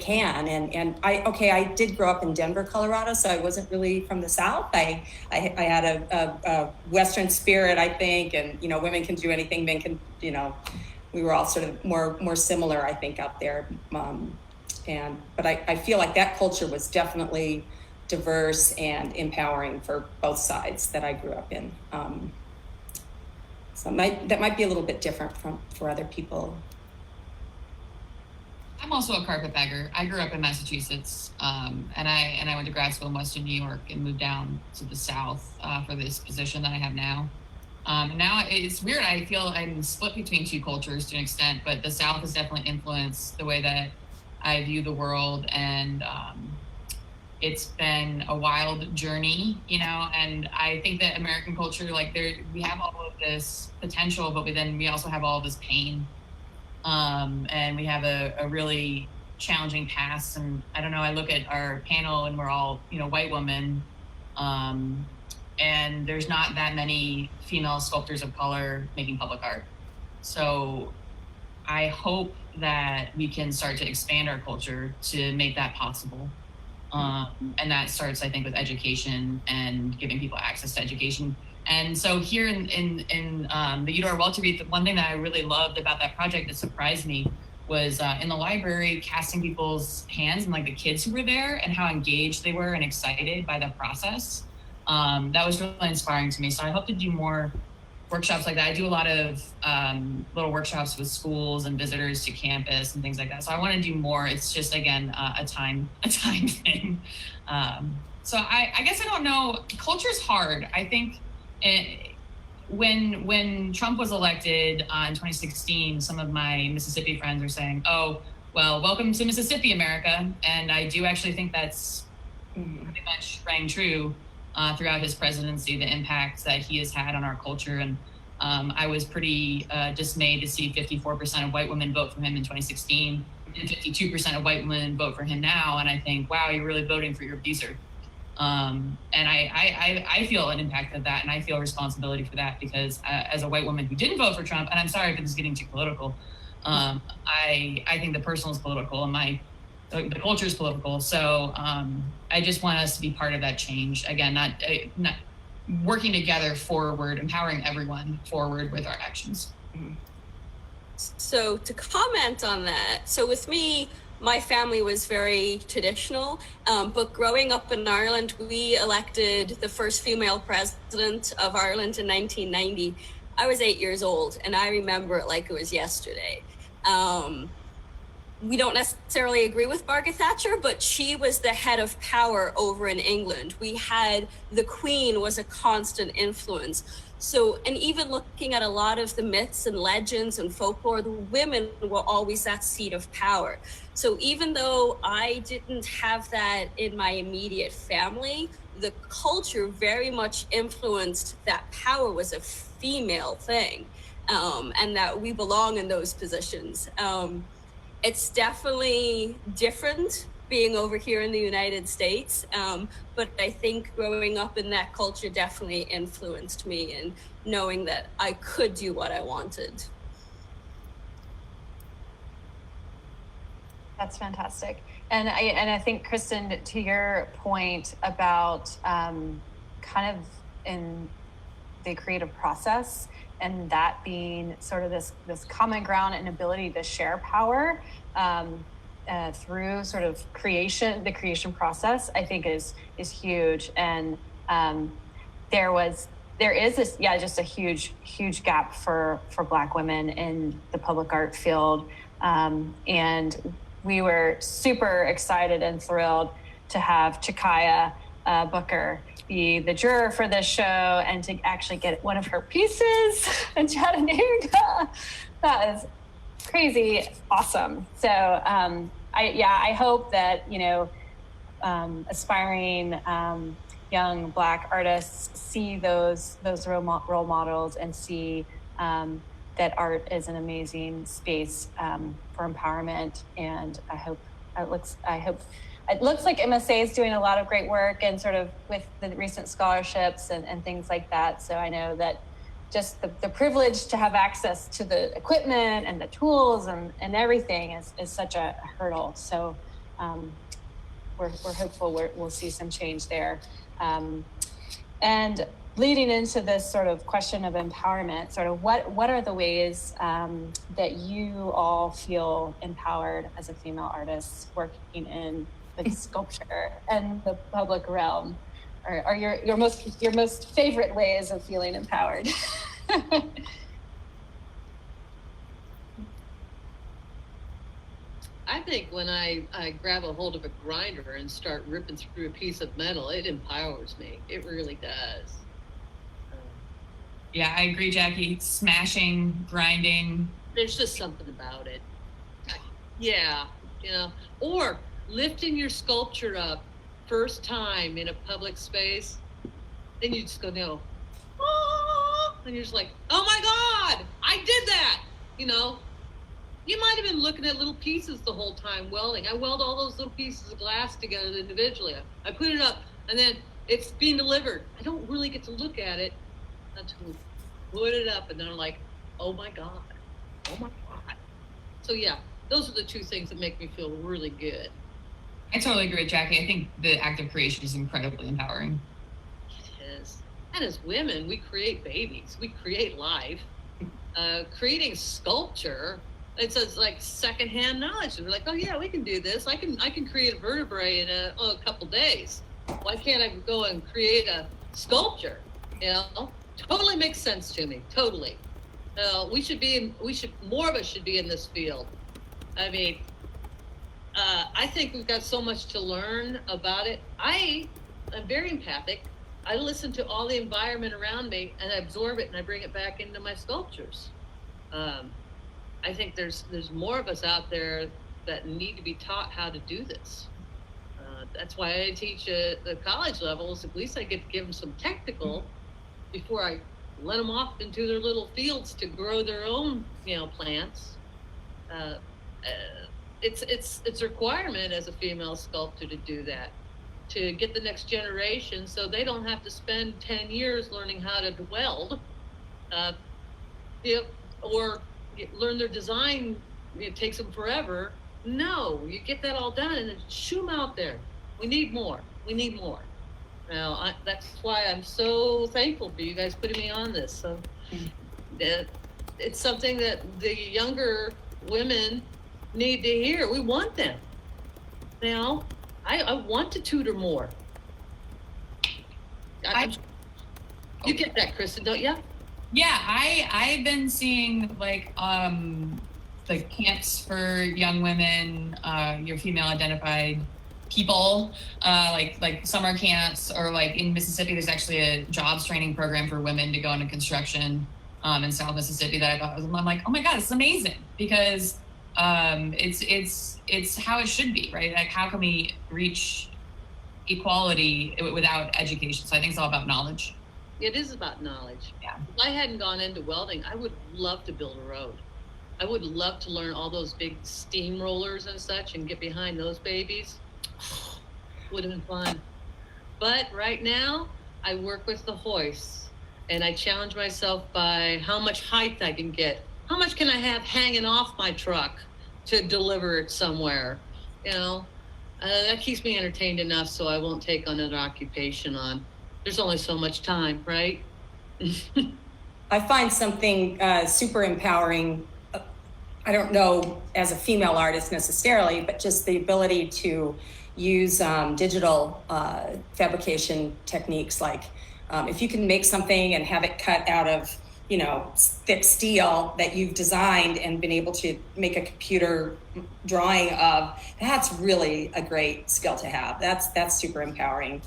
D: can. And I did grow up in Denver, Colorado, so I wasn't really from the South. I had a Western spirit, I think, and, women can do anything, men can, we were all sort of more similar, I think, out there. But I feel like that culture was definitely diverse and empowering for both sides that I grew up in. So that might be a little bit different for other people.
E: I'm also a carpetbagger. I grew up in Massachusetts, and I went to grad school in Western New York and moved down to the South for this position that I have now. Now it's weird. I feel I'm split between two cultures to an extent, but the South has definitely influenced the way that I view the world, and it's been a wild journey, and I think that American culture, we have all of this potential, but we also have all of this pain. And we have a really challenging past. And I don't know, I look at our panel and we're all, white women. And there's not that many female sculptors of color making public art. So I hope that we can start to expand our culture to make that possible. And that starts, I think, with education and giving people access to education. And so here in the Eudora Welterbeat, the one thing that I really loved about that project that surprised me was in the library, casting people's hands and the kids who were there and how engaged they were and excited by the process. That was really inspiring to me. So I hope to do more workshops like that. I do a lot of little workshops with schools and visitors to campus and things like that. So I want to do more. It's just, again, a time thing. So I guess I don't know. Culture's hard. I think when Trump was elected in 2016, some of my Mississippi friends are saying, "Oh, well, welcome to Mississippi, America." And I do actually think that's pretty much rang true throughout his presidency, the impact that he has had on our culture. And I was pretty dismayed to see 54% of white women vote for him in 2016 and 52% of white women vote for him now. And I think, wow, you're really voting for your abuser. And I feel an impact of that, and I feel responsibility for that, because as a white woman who didn't vote for Trump, and I'm sorry if this is getting too political, I think the personal is political and the culture is political. So I just want us to be part of that change. Again, not working together forward, empowering everyone forward with our actions.
F: So to comment on that, so with me, my family was very traditional, but growing up in Ireland, we elected the first female president of Ireland in 1990. I was 8 years old, and I remember it like it was yesterday. We don't necessarily agree with Margaret Thatcher, but she was the head of power over in England. We had the Queen was a constant influence. So, and even looking at a lot of the myths and legends and folklore, the women were always that seat of power. So even though I didn't have that in my immediate family, the culture very much influenced that power was a female thing, and that we belong in those positions. It's definitely different being over here in the United States, but I think growing up in that culture definitely influenced me in knowing that I could do what I wanted.
B: That's fantastic. And I think, Kristen, to your point about kind of in the creative process, and that being sort of this common ground and ability to share power through sort of the creation process, I think is huge. And there is this, just a huge gap for Black women in the public art field. And we were super excited and thrilled to have Chakaia Booker be the juror for this show and to actually get one of her pieces in Chattanooga. That is crazy awesome. So I hope that, aspiring young Black artists see those role models and see that art is an amazing space for empowerment. And it looks like MSA is doing a lot of great work and sort of with the recent scholarships and things like that. So I know that just the privilege to have access to the equipment and the tools and everything is such a hurdle. So we're hopeful we'll see some change there. And leading into this sort of question of empowerment, sort of what are the ways that you all feel empowered as a female artist working in the sculpture and the public realm? Or your most favorite ways of feeling empowered?
C: I think when I grab a hold of a grinder and start ripping through a piece of metal, it empowers me. It really does.
E: Yeah, I agree, Jackie. Smashing, grinding.
C: There's just something about it. Yeah, or lifting your sculpture up first time in a public space, then you just go, no. Oh, and you're just like, oh my God, I did that. You might have been looking at little pieces the whole time welding. I weld all those little pieces of glass together individually. I put it up and then it's being delivered. I don't really get to look at it until we put it up and then I'm like, oh my God. So yeah, those are the two things that make me feel really good.
E: I totally agree with Jackie. I think the act of creation is incredibly empowering.
C: It is. And as women, we create babies. We create life. Creating sculpture, it's like secondhand knowledge. We're like, oh yeah, we can do this. I can create a vertebrae in a couple days. Why can't I go and create a sculpture? Totally makes sense to me. Totally. More of us should be in this field. I mean, I think we've got so much to learn about it. I'm very empathic. I listen to all the environment around me and I absorb it and I bring it back into my sculptures. I think there's more of us out there that need to be taught how to do this. That's why I teach at the college levels. At least I get to give them some technical before I let them off into their little fields to grow their own, plants. It's a requirement as a female sculptor to do that, to get the next generation so they don't have to spend 10 years learning how to weld, or learn their design. It takes them forever. No, you get that all done and then shoo them out there. We need more. Now, that's why I'm so thankful for you guys putting me on this. So it's something that the younger women need to hear. We want them. You know, I want to tutor more. You get that, Kristen, don't you?
E: Yeah, I've been seeing like camps for young women, your female identified people, like summer camps, or like in Mississippi, there's actually a jobs training program for women to go into construction in South Mississippi that I thought was, I'm like, oh my God, it's amazing, because it's how it should be, right? Like, how can we reach equality without education? So I think it's all about knowledge.
C: It is about knowledge.
E: Yeah.
C: If I hadn't gone into welding, I would love to build a road. I would love to learn all those big steamrollers and such and get behind those babies. Would have been fun. But right now, I work with the hoists, and I challenge myself by how much height I can get. How much can I have hanging off my truck to deliver it somewhere? You know, that keeps me entertained enough so I won't take on another occupation on. There's only so much time, right?
D: I find something super empowering. I don't know as a female artist necessarily, but just the ability to use digital fabrication techniques. Like if you can make something and have it cut out of, you know, thick steel that you've designed and been able to make a computer drawing of, that's really a great skill to have. That's super empowering.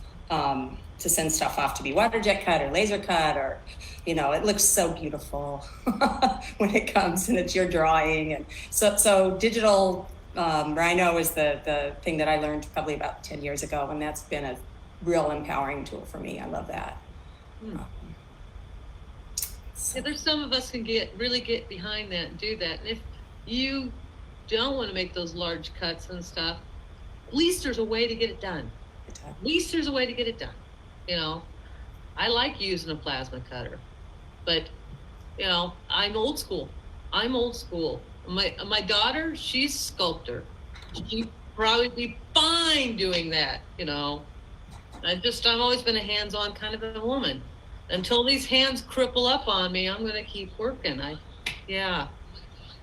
D: To send stuff off to be water jet cut or laser cut, or, you know, it looks so beautiful when it comes and it's your drawing. And so digital Rhino is the thing that I learned probably about 10 years ago, and that's been a real empowering tool for me. I love that.
C: Yeah, there's some of us can really get behind that and do that. And if you don't want to make those large cuts and stuff, at least there's a way to get it done. At least there's a way to get it done. You know, I like using a plasma cutter, but, you know, I'm old school. My daughter, she's a sculptor. She'd probably be fine doing that, you know. I've always been a hands-on kind of a woman. Until these hands cripple up on me, I'm going to keep working. Yeah.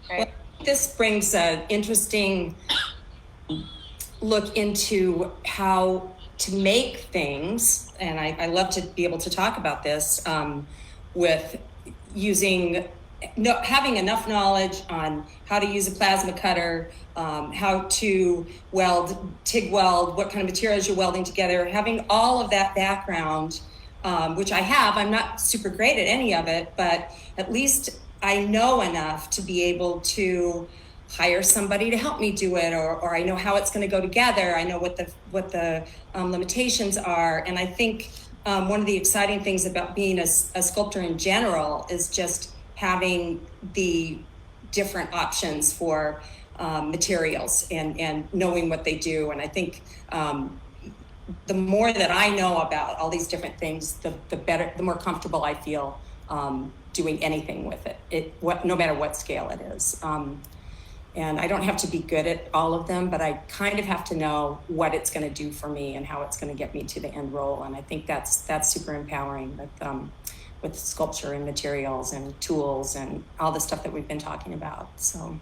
D: Well, this brings an interesting look into how to make things, and I love to be able to talk about this with having enough knowledge on how to use a plasma cutter, how to TIG weld, what kind of materials you're welding together, having all of that background, which I have. I'm not super great at any of it, but at least I know enough to be able to hire somebody to help me do it, or I know how it's going to go together. I know what the limitations are. And I think one of the exciting things about being a sculptor in general is just having the different options for materials and knowing what they do. And I think the more that I know about all these different things, the better, the more comfortable I feel doing anything with it, no matter what scale it is. And I don't have to be good at all of them, but I kind of have to know what it's going to do for me and how it's going to get me to the end role. And I think that's super empowering with sculpture and materials and tools and all the stuff that we've been talking about. So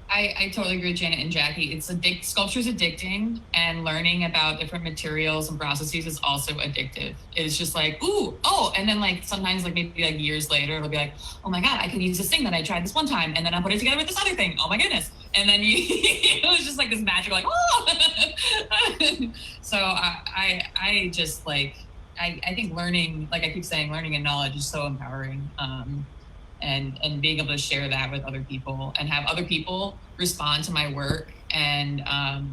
E: I totally agree with Janet and Jackie. Sculpture's addicting, and learning about different materials and processes is also addictive. It's just like, and then like sometimes like maybe like years later, it'll be like, oh my God, I can use this thing that I tried this one time, and then I put it together with this other thing. Oh my goodness. And then it's just like this magical, like, So I just like, I think learning, like I keep saying, learning and knowledge is so empowering. And being able to share that with other people and have other people respond to my work and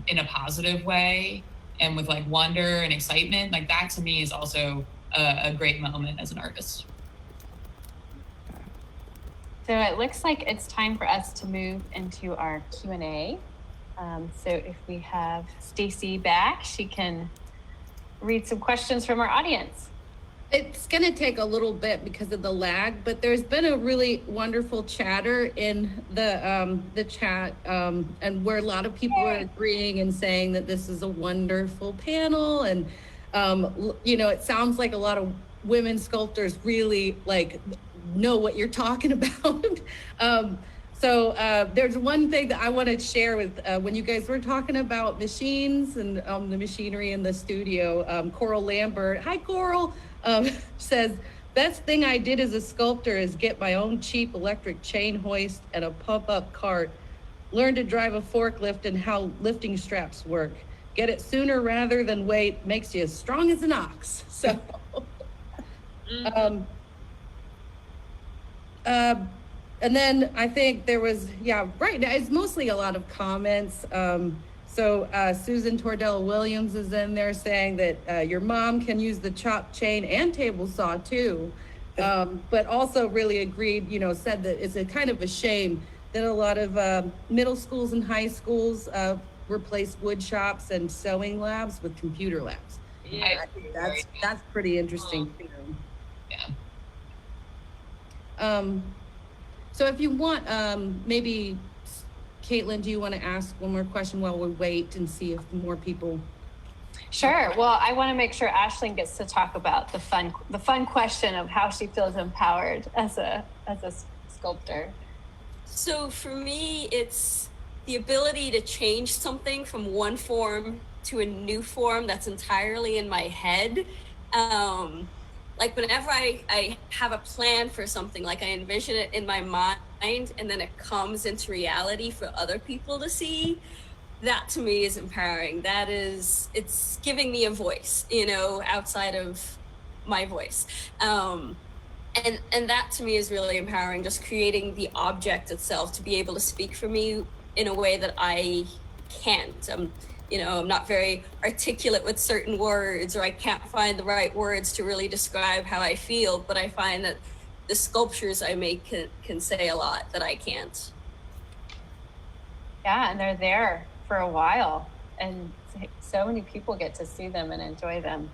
E: in a positive way and with like wonder and excitement, like that to me is also a great moment as an artist.
B: So it looks like it's time for us to move into our Q&A. So if we have Stacy back, she can read some questions from our audience.
A: It's going to take a little bit because of the lag, but there's been a really wonderful chatter in the chat, and where a lot of people are agreeing and saying that this is a wonderful panel, and you know, it sounds like a lot of women sculptors really like know what you're talking about. So there's one thing that I want to share with when you guys were talking about machines and the machinery in the studio. Coral Lambert, hi Coral, says, best thing I did as a sculptor is get my own cheap electric chain hoist and a pump-up cart. Learn to drive a forklift and how lifting straps work. Get it sooner rather than wait. Makes you as strong as an ox. So, and then I think there was, right now it's mostly a lot of comments. So Susan Tordella Williams is in there saying that your mom can use the chop chain and table saw too, but also really agreed, said that it's a kind of a shame that a lot of middle schools and high schools replace wood shops and sewing labs with computer labs.
C: Yeah,
A: I think that's pretty interesting too.
E: Yeah.
A: So if you want, maybe Caitlyn, do you want to ask one more question while we wait and see if more people?
B: Sure. Well, I want to make sure Ashlyn gets to talk about the fun question of how she feels empowered as a sculptor.
F: So for me, it's the ability to change something from one form to a new form that's entirely in my head. Like whenever I have a plan for something, like I envision it in my mind and then it comes into reality for other people to see, that to me is empowering. It's giving me a voice, outside of my voice. And that to me is really empowering, just creating the object itself to be able to speak for me in a way that I can't. I'm not very articulate with certain words, or I can't find the right words to really describe how I feel, but I find that the sculptures I make can say a lot that I can't.
B: Yeah, and they're there for a while, and so many people get to see them and enjoy them.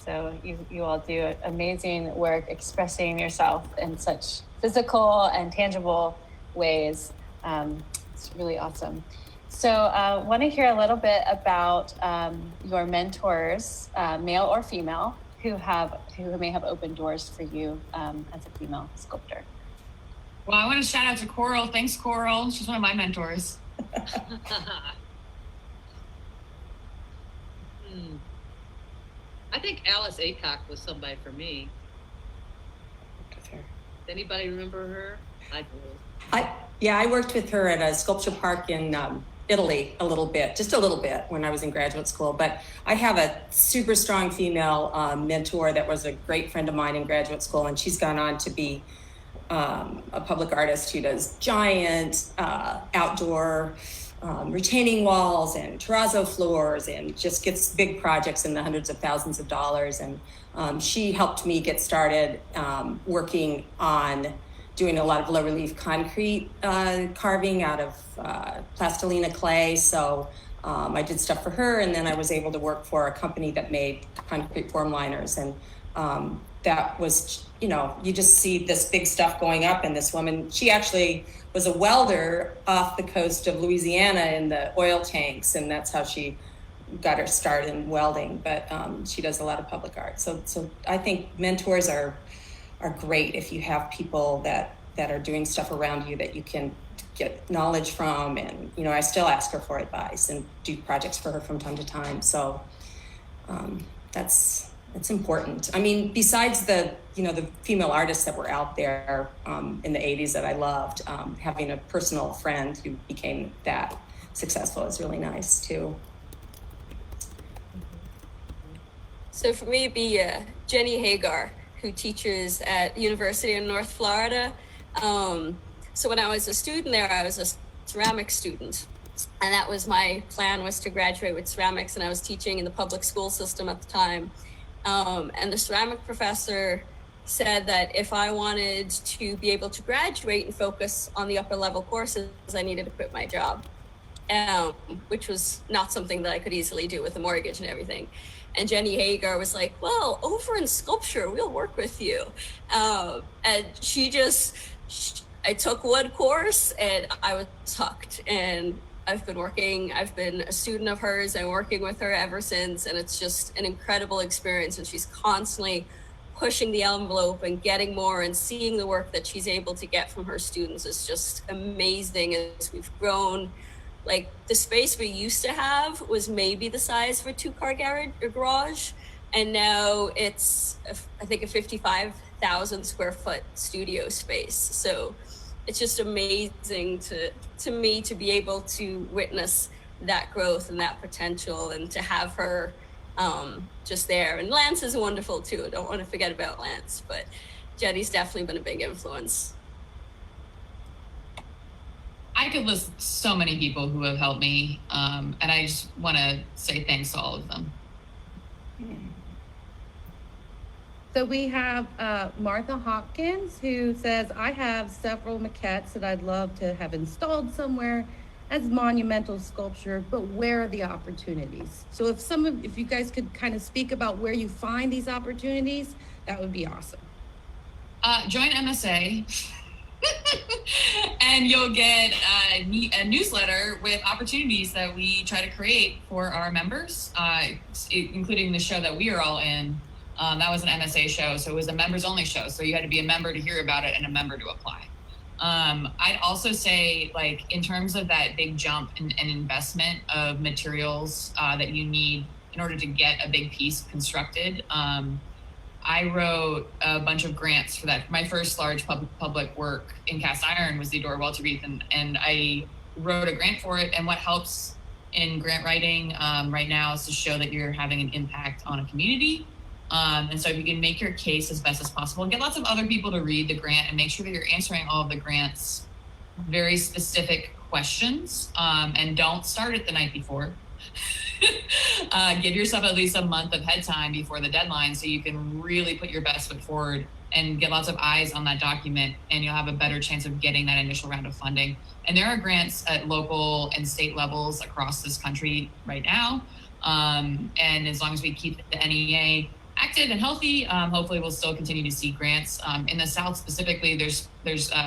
B: So you all do amazing work expressing yourself in such physical and tangible ways. It's really awesome. So I want to hear a little bit about your mentors, male or female, who may have opened doors for you as a female sculptor.
E: Well, I want to shout out to Coral. Thanks, Coral. She's one of my mentors.
C: I think Alice Aycock was somebody for me. Anybody remember her? I do.
G: I worked with her at a sculpture park in Italy just a little bit when I was in graduate school. But I have a super strong female mentor that was a great friend of mine in graduate school, and she's gone on to be a public artist who does giant outdoor retaining walls and terrazzo floors and just gets big projects in the hundreds of thousands of dollars. And she helped me get started working on doing a lot of low relief concrete carving out of plastilina clay. So I did stuff for her, and then I was able to work for a company that made concrete form liners. And that was, you just see this big stuff going up, and this woman, she actually was a welder off the coast of Louisiana in the oil tanks, and that's how she got her start in welding. But she does a lot of public art. So I think mentors are great if you have people that are doing stuff around you that you can get knowledge from. And I still ask her for advice and do projects for her from time to time. So that's important. I mean, besides the female artists that were out there in the 80s that I loved, having a personal friend who became that successful is really nice too.
F: So for me, it'd be Jenny Hagar, who teaches at University of North Florida. So when I was a student there, I was a ceramics student. And that was my plan, was to graduate with ceramics. And I was teaching in the public school system at the time. And the ceramic professor said that if I wanted to be able to graduate and focus on the upper level courses, I needed to quit my job, which was not something that I could easily do with a mortgage and everything. And Jenny Hagar was like, well, over in sculpture, we'll work with you. And I took one course and I was hooked. And I've been a student of hers and working with her ever since. And it's just an incredible experience. And she's constantly pushing the envelope and getting more, and seeing the work that she's able to get from her students is just amazing. As we've grown, like the space we used to have was maybe the size of a 2-car garage, and now it's I think a 55,000 square foot studio space. So it's just amazing to me to be able to witness that growth and that potential, and to have her just there. And Lance is wonderful too. I don't want to forget about Lance, but Jenny's definitely been a big influence.
E: I could list so many people who have helped me, and I just want to say thanks to all of them.
A: So we have Martha Hopkins, who says, I have several maquettes that I'd love to have installed somewhere as monumental sculpture, but where are the opportunities? So if you guys could kind of speak about where you find these opportunities, that would be awesome.
E: Join MSA and you'll get a newsletter with opportunities that we try to create for our members, including the show that we are all in. That was an MSA show, so it was a members only show. So you had to be a member to hear about it and a member to apply. I'd also say, like, in terms of that big jump in investment of materials that you need in order to get a big piece constructed, I wrote a bunch of grants for that. My first large public work in cast iron was the Adore Walter Reith, and I wrote a grant for it. And what helps in grant writing right now is to show that you're having an impact on a community. And so if you can make your case as best as possible, and get lots of other people to read the grant, and make sure that you're answering all of the grant's very specific questions, and don't start it the night before. Give yourself at least a month of head time before the deadline, so you can really put your best foot forward and get lots of eyes on that document, and you'll have a better chance of getting that initial round of funding. And there are grants at local and state levels across this country right now. And as long as we keep the NEA active and healthy, hopefully we'll still continue to see grants. In the South specifically, there's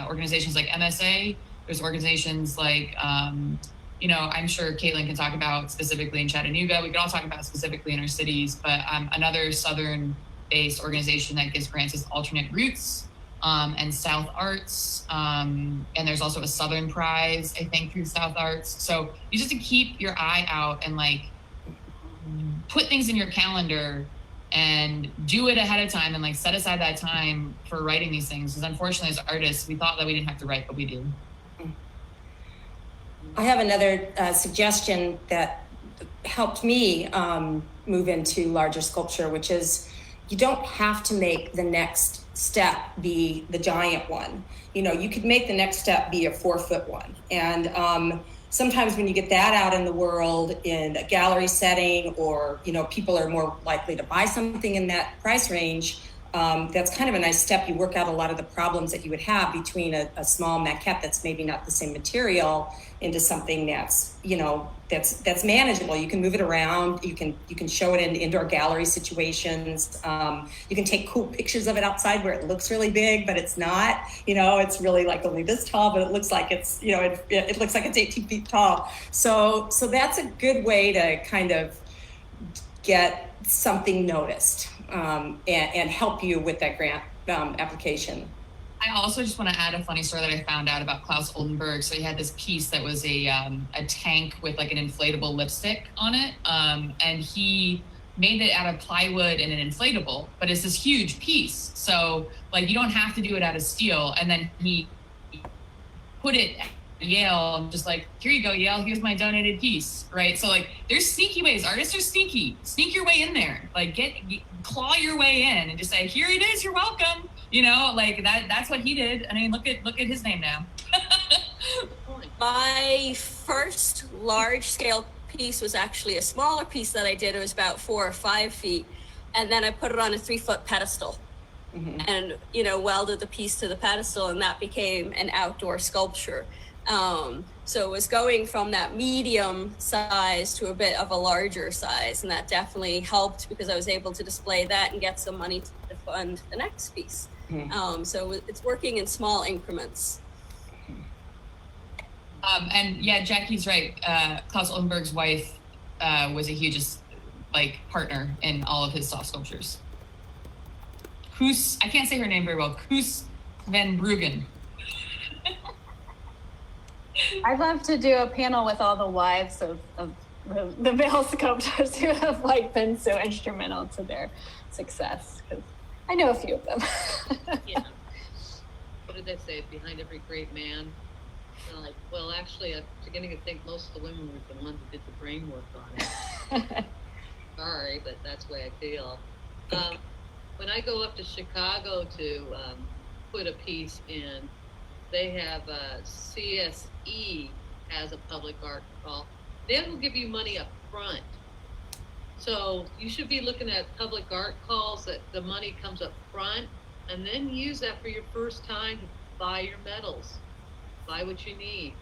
E: organizations like MSA, there's organizations like, I'm sure Caitlyn can talk about specifically in Chattanooga. We could all talk about specifically in our cities, but another Southern-based organization that gives grants is Alternate Roots and South Arts. And there's also a Southern Prize, I think, through South Arts. So you just have to keep your eye out and put things in your calendar and do it ahead of time, and set aside that time for writing these things. Because unfortunately, as artists, we thought that we didn't have to write, but we do.
G: I have another suggestion that helped me move into larger sculpture, which is you don't have to make the next step be the giant one. You could make the next step be a 4-foot one. And sometimes when you get that out in the world in a gallery setting, or, people are more likely to buy something in that price range, that's kind of a nice step. You work out a lot of the problems that you would have between a small maquette that's maybe not the same material into something that's, that's manageable. You can move it around. You can show it in indoor gallery situations. You can take cool pictures of it outside where it looks really big, but it's not. It's really only this tall, but it looks like it's, it looks like it's 18 feet tall. So that's a good way to kind of get something noticed. And help you with that grant application.
E: I also just want to add a funny story that I found out about Klaus Oldenburg. So he had this piece that was a tank with an inflatable lipstick on it, and he made it out of plywood and an inflatable, but it's this huge piece. So you don't have to do it out of steel. And then he put it at Yale, just here you go, Yale, here's my donated piece, right? So there's sneaky ways. Artists are sneaky. Sneak your way in there. Claw your way in and just say, here it is, you're welcome. That's what he did. I mean, look at his name now.
F: My first large scale piece was actually a smaller piece that I did. It was about 4 or 5 feet. And then I put it on a 3-foot pedestal. Mm-hmm. And, welded the piece to the pedestal, and that became an outdoor sculpture. So it was going from that medium size to a bit of a larger size, and that definitely helped because I was able to display that and get some money to fund the next piece. Mm-hmm. So it's working in small increments.
E: And yeah, Jackie's right. Klaus Oldenburg's wife was a huge partner in all of his soft sculptures. Koos, I can't say her name very well, Koos van Bruggen.
B: I'd love to do a panel with all the wives of the male sculptors who have like been so instrumental to their success, because I know a few of them.
C: Yeah. What did they say? Behind every great man. And like, well, actually, I'm beginning to think most of the women were the ones who did the brain work on it. Sorry, but that's the way I feel. When I go up to Chicago to put a piece in, they have CSE has a public art call. They will give you money up front. So you should be looking at public art calls that the money comes up front, and then use that for your first time to buy your medals, buy what you need.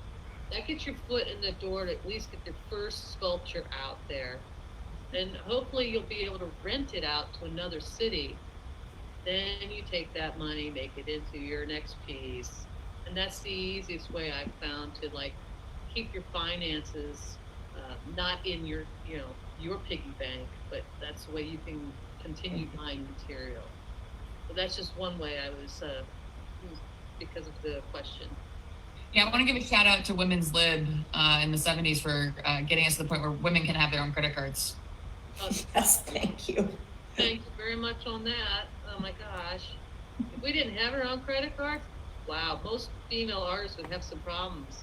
C: That gets your foot in the door to at least get your first sculpture out there. Then hopefully you'll be able to rent it out to another city. Then you take that money, make it into your next piece. And that's the easiest way I've found to like keep your finances not in your, your piggy bank, but that's the way you can continue buying material. So that's just one way I was, because of the question.
E: Yeah, I want to give a shout out to Women's Lib in the 70s for getting us to the point where women can have their own credit cards.
G: Yes, thank you.
C: Thank you very much on that. Oh my gosh. If we didn't have our own credit cards, wow, most female artists would have some problems.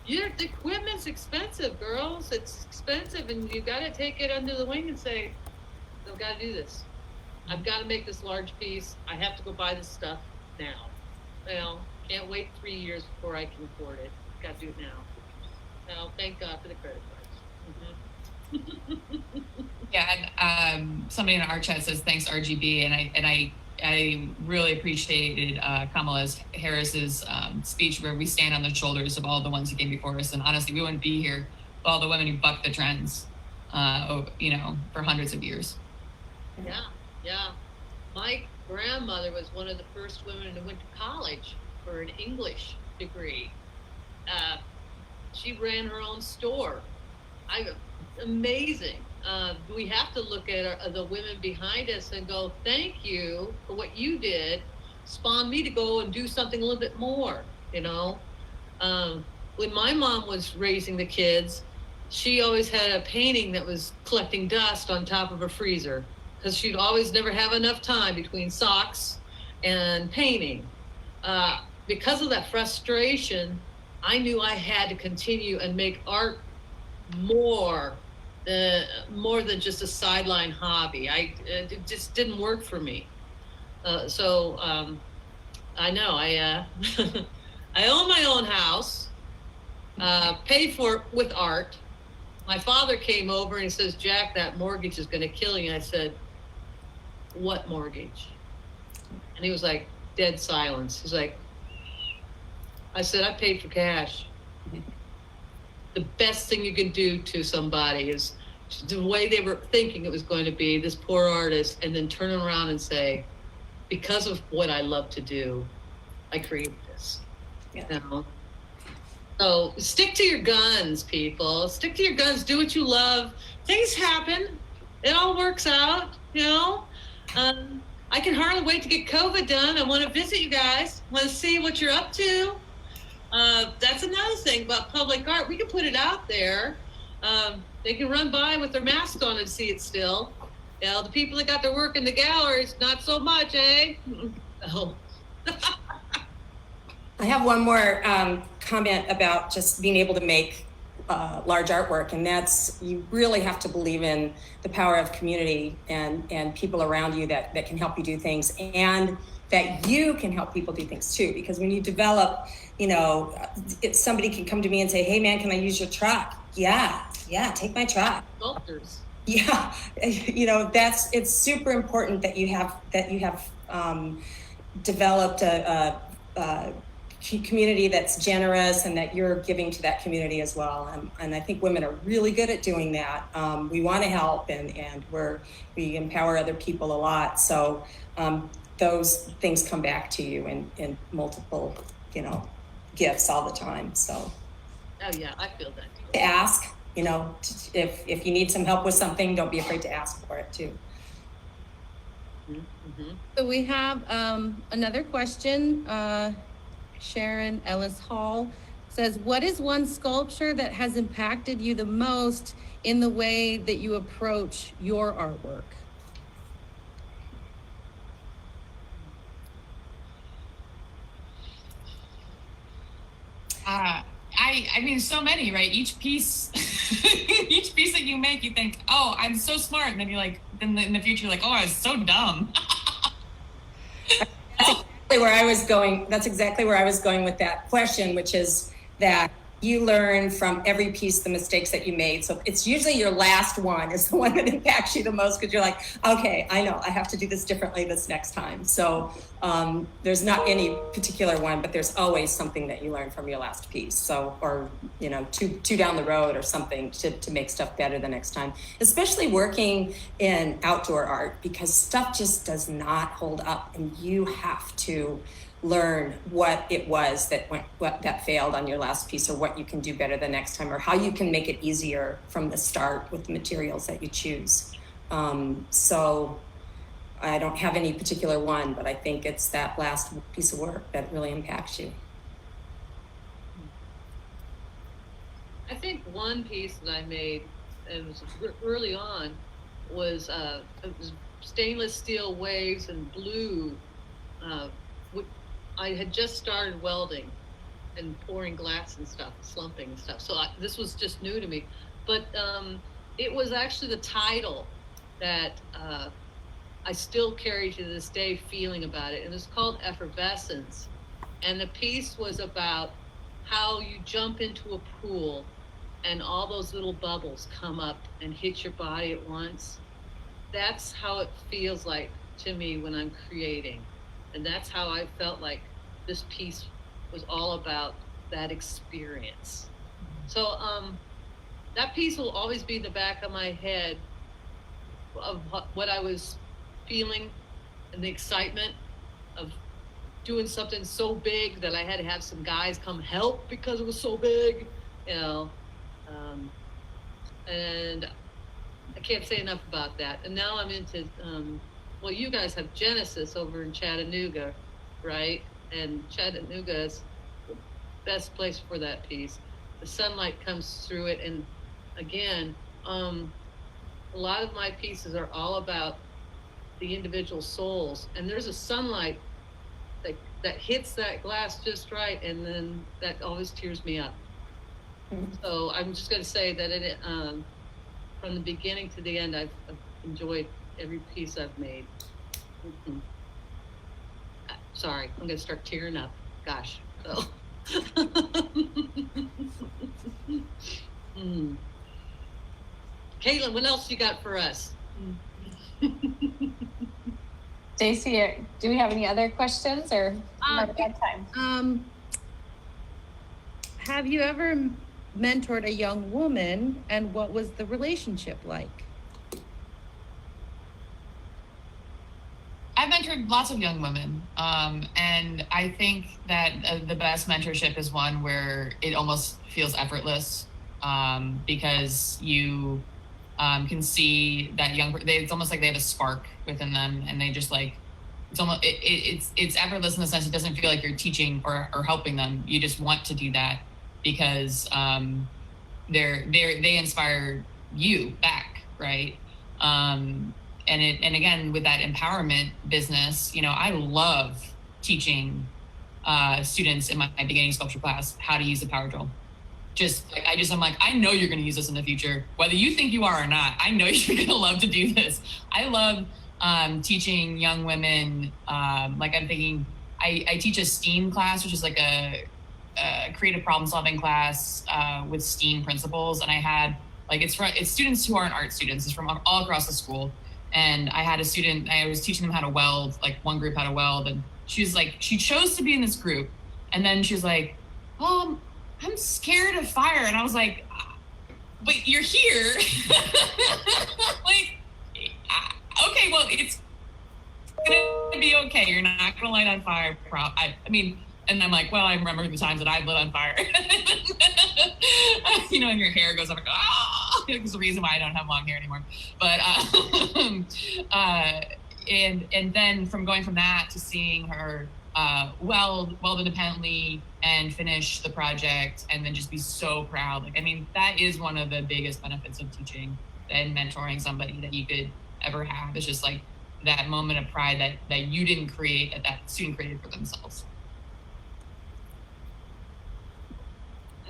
C: The equipment's expensive, girls. It's expensive, and you got to take it under the wing and say, I've got to do this. I've got to make this large piece. I have to go buy this stuff now. Can't wait 3 years before I can afford it. Got to do it now. Now, thank God for the credit cards.
E: Yeah, and somebody in our chat says thanks RGB, and I really appreciated Kamala Harris's speech where we stand on the shoulders of all the ones who came before us, and honestly, we wouldn't be here with all the women who bucked the trends, for hundreds of years.
C: Yeah. My grandmother was one of the first women who went to college for an English degree. She ran her own store. Amazing. We have to look at the women behind us and go, thank you for what you did. Spawned me to go and do something a little bit more, When my mom was raising the kids, she always had a painting that was collecting dust on top of her freezer because she'd always never have enough time between socks and painting. Because of that frustration, I knew I had to continue and make art more than just a sideline hobby. It just didn't work for me. So I know I own my own house, paid for it with art. My father came over and he says, Jack, that mortgage is going to kill you. And I said, what mortgage? And he was like, dead silence. He's like, I said, I paid for cash. The best thing you can do to somebody is the way they were thinking it was going to be, this poor artist, and then turn around and say, because of what I love to do, I created this.
G: Yeah.
C: So stick to your guns, people. Stick to your guns. Do what you love. Things happen. It all works out, I can hardly wait to get COVID done. I want to visit you guys. I want to see what you're up to. That's another thing about public art. We can put it out there. They can run by with their mask on and see it still. The people that got their work in the galleries, not so much, eh? Oh.
G: I have one more comment about just being able to make large artwork, and that's you really have to believe in the power of community and people around you that can help you do things, and that you can help people do things too. Because when you develop, if somebody can come to me and say, hey man, can I use your truck? Yeah, take my truck.
C: Sculptors.
G: Yeah, it's super important that you have developed a community that's generous and that you're giving to that community as well. And I think women are really good at doing that. We want to help and we empower other people a lot. So those things come back to you in multiple, gifts all the time. So.
C: Oh yeah, I feel that too.
G: To ask, if you need some help with something, don't be afraid to ask for it too.
A: So we have another question. Sharon Ellis Hall says, what is one sculpture that has impacted you the most in the way that you approach your artwork?
E: I mean, so many, right? Each piece, each piece that you make, you think, oh, I'm so smart. And then you're like, then in the future, you're like, oh, I was so dumb.
G: That's exactly where I was going. That's exactly where I was going with that question, which is that you learn from every piece the mistakes that you made. So it's usually your last one is the one that impacts you the most, because you're like, okay, I know I have to do this differently this next time. So there's not any particular one, but there's always something that you learn from your last piece. So, or, you know, two down the road or something to make stuff better the next time, especially working in outdoor art, because stuff just does not hold up, and you have to learn what it was that failed on your last piece, or what you can do better the next time, or how you can make it easier from the start with the materials that you choose. So I don't have any particular one, but I think it's that last piece of work that really impacts you.
C: I think one piece that I made, it was early on, was it was stainless steel waves and blue. I had just started welding and pouring glass and stuff, slumping and stuff. So this was just new to me. But it was actually the title that I still carry to this day, feeling about it. And it's called Effervescence. And the piece was about how you jump into a pool and all those little bubbles come up and hit your body at once. That's how it feels like to me when I'm creating. And that's how I felt like this piece was all about, that experience. So that piece will always be in the back of my head of what I was feeling, and the excitement of doing something so big that I had to have some guys come help because it was so big, you know. And I can't say enough about that. And now I'm into, well, you guys have Genesis over in Chattanooga, right? And Chattanooga is the best place for that piece. The sunlight comes through it. And again, a lot of my pieces are all about the individual souls. And there's a sunlight that hits that glass just right. And then that always tears me up. So I'm just going to say that it, from the beginning to the end, I've enjoyed every piece I've made. Sorry, I'm going to start tearing up. Gosh. So. Caitlyn, what else you got for us?
B: Stacy, do we have any other questions, or not a bad time?
A: Have you ever mentored a young woman, and what was the relationship like?
E: I've mentored lots of young women, and I think that the best mentorship is one where it almost feels effortless, because you can see that it's almost like they have a spark within them, and they just like, it's almost it's effortless in the sense it doesn't feel like you're teaching or helping them. You just want to do that because they inspire you back, right? And again, with that empowerment business, you know, I love teaching students in my beginning sculpture class how to use the power drill. I'm like, I know you're going to use this in the future, whether you think you are or not. I know you're going to love to do this. I love teaching young women. Like I'm thinking, I teach a STEAM class, which is like a creative problem solving class with STEAM principles. And I had it's students who aren't art students. It's from all across the school. And I had a student, I was teaching them how to weld, like one group how to weld. And she was like, she chose to be in this group. And then she was like, I'm scared of fire. And I was like, but you're here. Like, okay, well, it's gonna be okay. You're not gonna light on fire. I mean, and I'm like, well, I remember the times that I've lit on fire. You know, and your hair goes up and it's the reason why I don't have long hair anymore. But and then going from that to seeing her weld independently and finish the project and then just be so proud. Like, I mean, that is one of the biggest benefits of teaching and mentoring somebody that you could ever have. It's just like that moment of pride that you didn't create, that student created for themselves.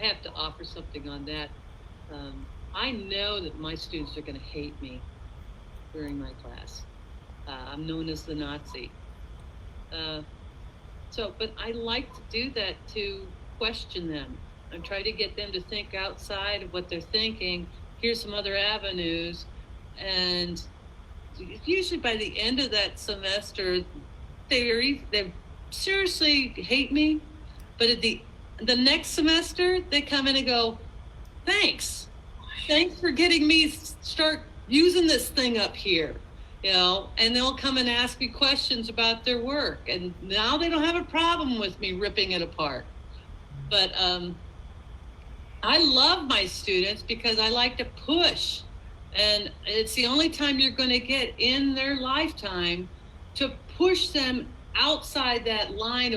C: I have to offer something on that. I know that my students are going to hate me during my class. I'm known as the Nazi. But I like to do that to question them. I try to get them to think outside of what they're thinking. Here's some other avenues. And usually by the end of that semester, they seriously hate me. But at the next semester, they come in and go, thanks for getting me start using this thing up here, and they'll come and ask me questions about their work. And now they don't have a problem with me ripping it apart. But I love my students because I like to push. And it's the only time you're going to get in their lifetime to push them outside that line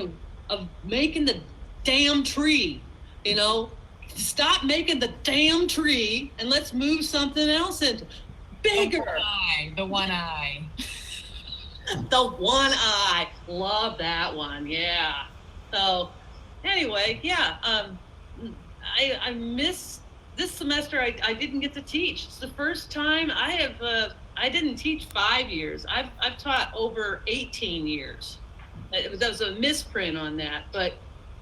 C: of making the damn tree, stop making the damn tree and let's move something else into bigger.
E: The one eye.
C: The one eye. Love that one. Yeah. So anyway, yeah. I miss this semester. I didn't get to teach. It's the first time I didn't teach 5 years. I've taught over 18 years. That was a misprint on that, but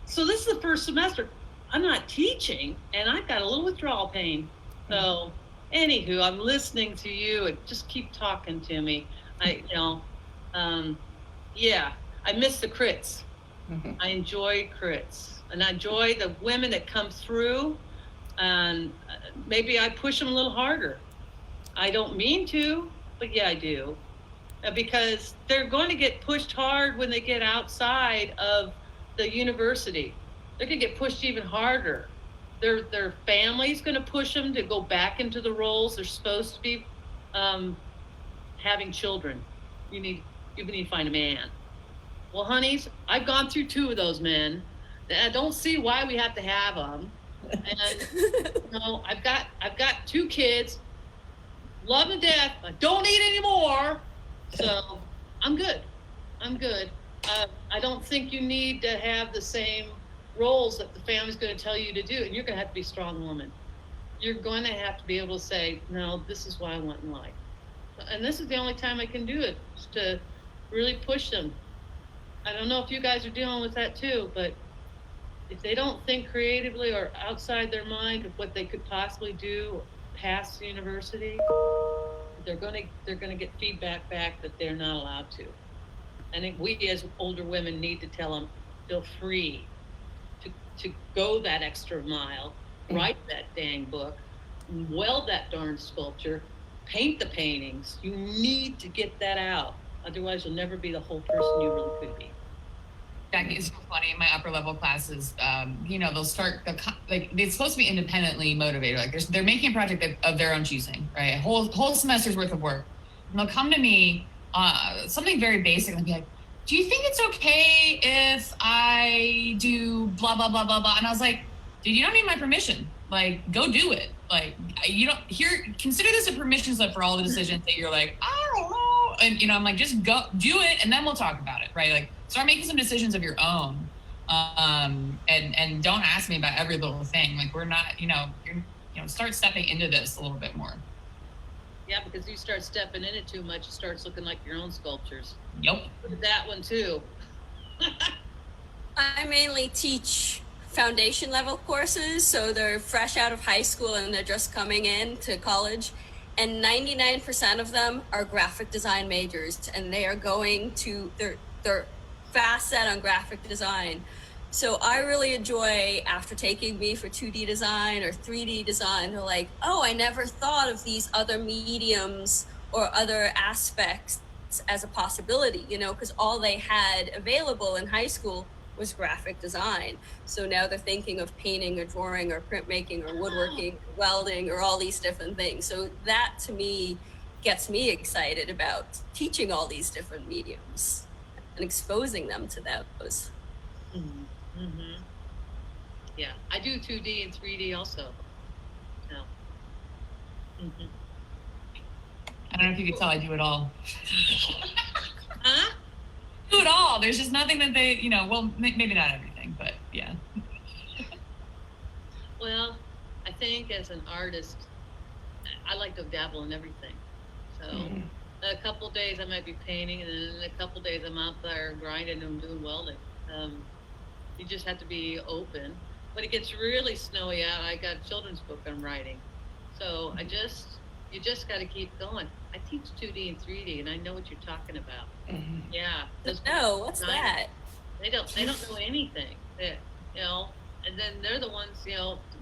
C: so this is the first semester I'm not teaching, and I've got a little withdrawal pain. So, anywho, I'm listening to you, and just keep talking to me. I miss the crits. Mm-hmm. I enjoy crits, and I enjoy the women that come through, and maybe I push them a little harder. I don't mean to, but yeah, I do, because they're going to get pushed hard when they get outside of the university. They're going to get pushed even harder. Their family's going to push them to go back into the roles they're supposed to be having children. You need to find a man. Well, honeys, I've gone through 2 of those men. I don't see why we have to have them. And I've got 2 kids, love them to death. I don't need any more. So I'm good. I don't think you need to have the same roles that the family's going to tell you to do, and you're going to have to be a strong woman. You're going to have to be able to say, no, this is what I want in life. And this is the only time I can do it, is to really push them. I don't know if you guys are dealing with that too, but if they don't think creatively or outside their mind of what they could possibly do past the university, they're going to get feedback back that they're not allowed to. I think we as older women need to tell them, feel free to go that extra mile, write that dang book, weld that darn sculpture, paint the paintings. You need to get that out. Otherwise, you'll never be the whole person you really could be.
E: Jackie, it's so funny. In my upper level classes, they'll start they're supposed to be independently motivated. Like they're making a project of their own choosing, right? A whole semester's worth of work. And they'll come to me, something very basic, and be like, do you think it's okay if I do blah, blah, blah, blah, blah? And I was like, dude, you don't need my permission. Like, go do it. Like, consider this a permission slip for all the decisions that you're like, I don't know. And, I'm like, just go do it, and then we'll talk about it, right? Like, start making some decisions of your own. And don't ask me about every little thing. Like, we're not, start stepping into this a little bit more.
C: Yeah, because you start stepping in it too much, it starts looking like your own sculptures.
E: Yep.
C: That one too.
F: I mainly teach foundation level courses, so they're fresh out of high school and they're just coming in to college, and 99% of them are graphic design majors, and they are they're fast set on graphic design. So I really enjoy, after taking me for 2D design or 3D design, they're like, oh, I never thought of these other mediums or other aspects as a possibility, because all they had available in high school was graphic design. So now they're thinking of painting or drawing or printmaking or woodworking, welding, or all these different things. So that to me gets me excited about teaching all these different mediums and exposing them to those.
C: Mm-hmm. Yeah, I do 2D and 3D also. No. Mm-hmm.
E: I don't know if you could tell I do it all.
C: Huh?
E: Do it all. There's just nothing that they, well, maybe not everything, but yeah.
C: Well, I think as an artist, I like to dabble in everything. So a couple days I might be painting, and then a couple days I'm out there grinding and doing welding. You just have to be open. When it gets really snowy out, I got a children's book I'm writing. So you just got to keep going. I teach 2D and 3D, and I know what you're talking about. Yeah.
F: No, what's that?
C: They don't know anything. And then they're the ones,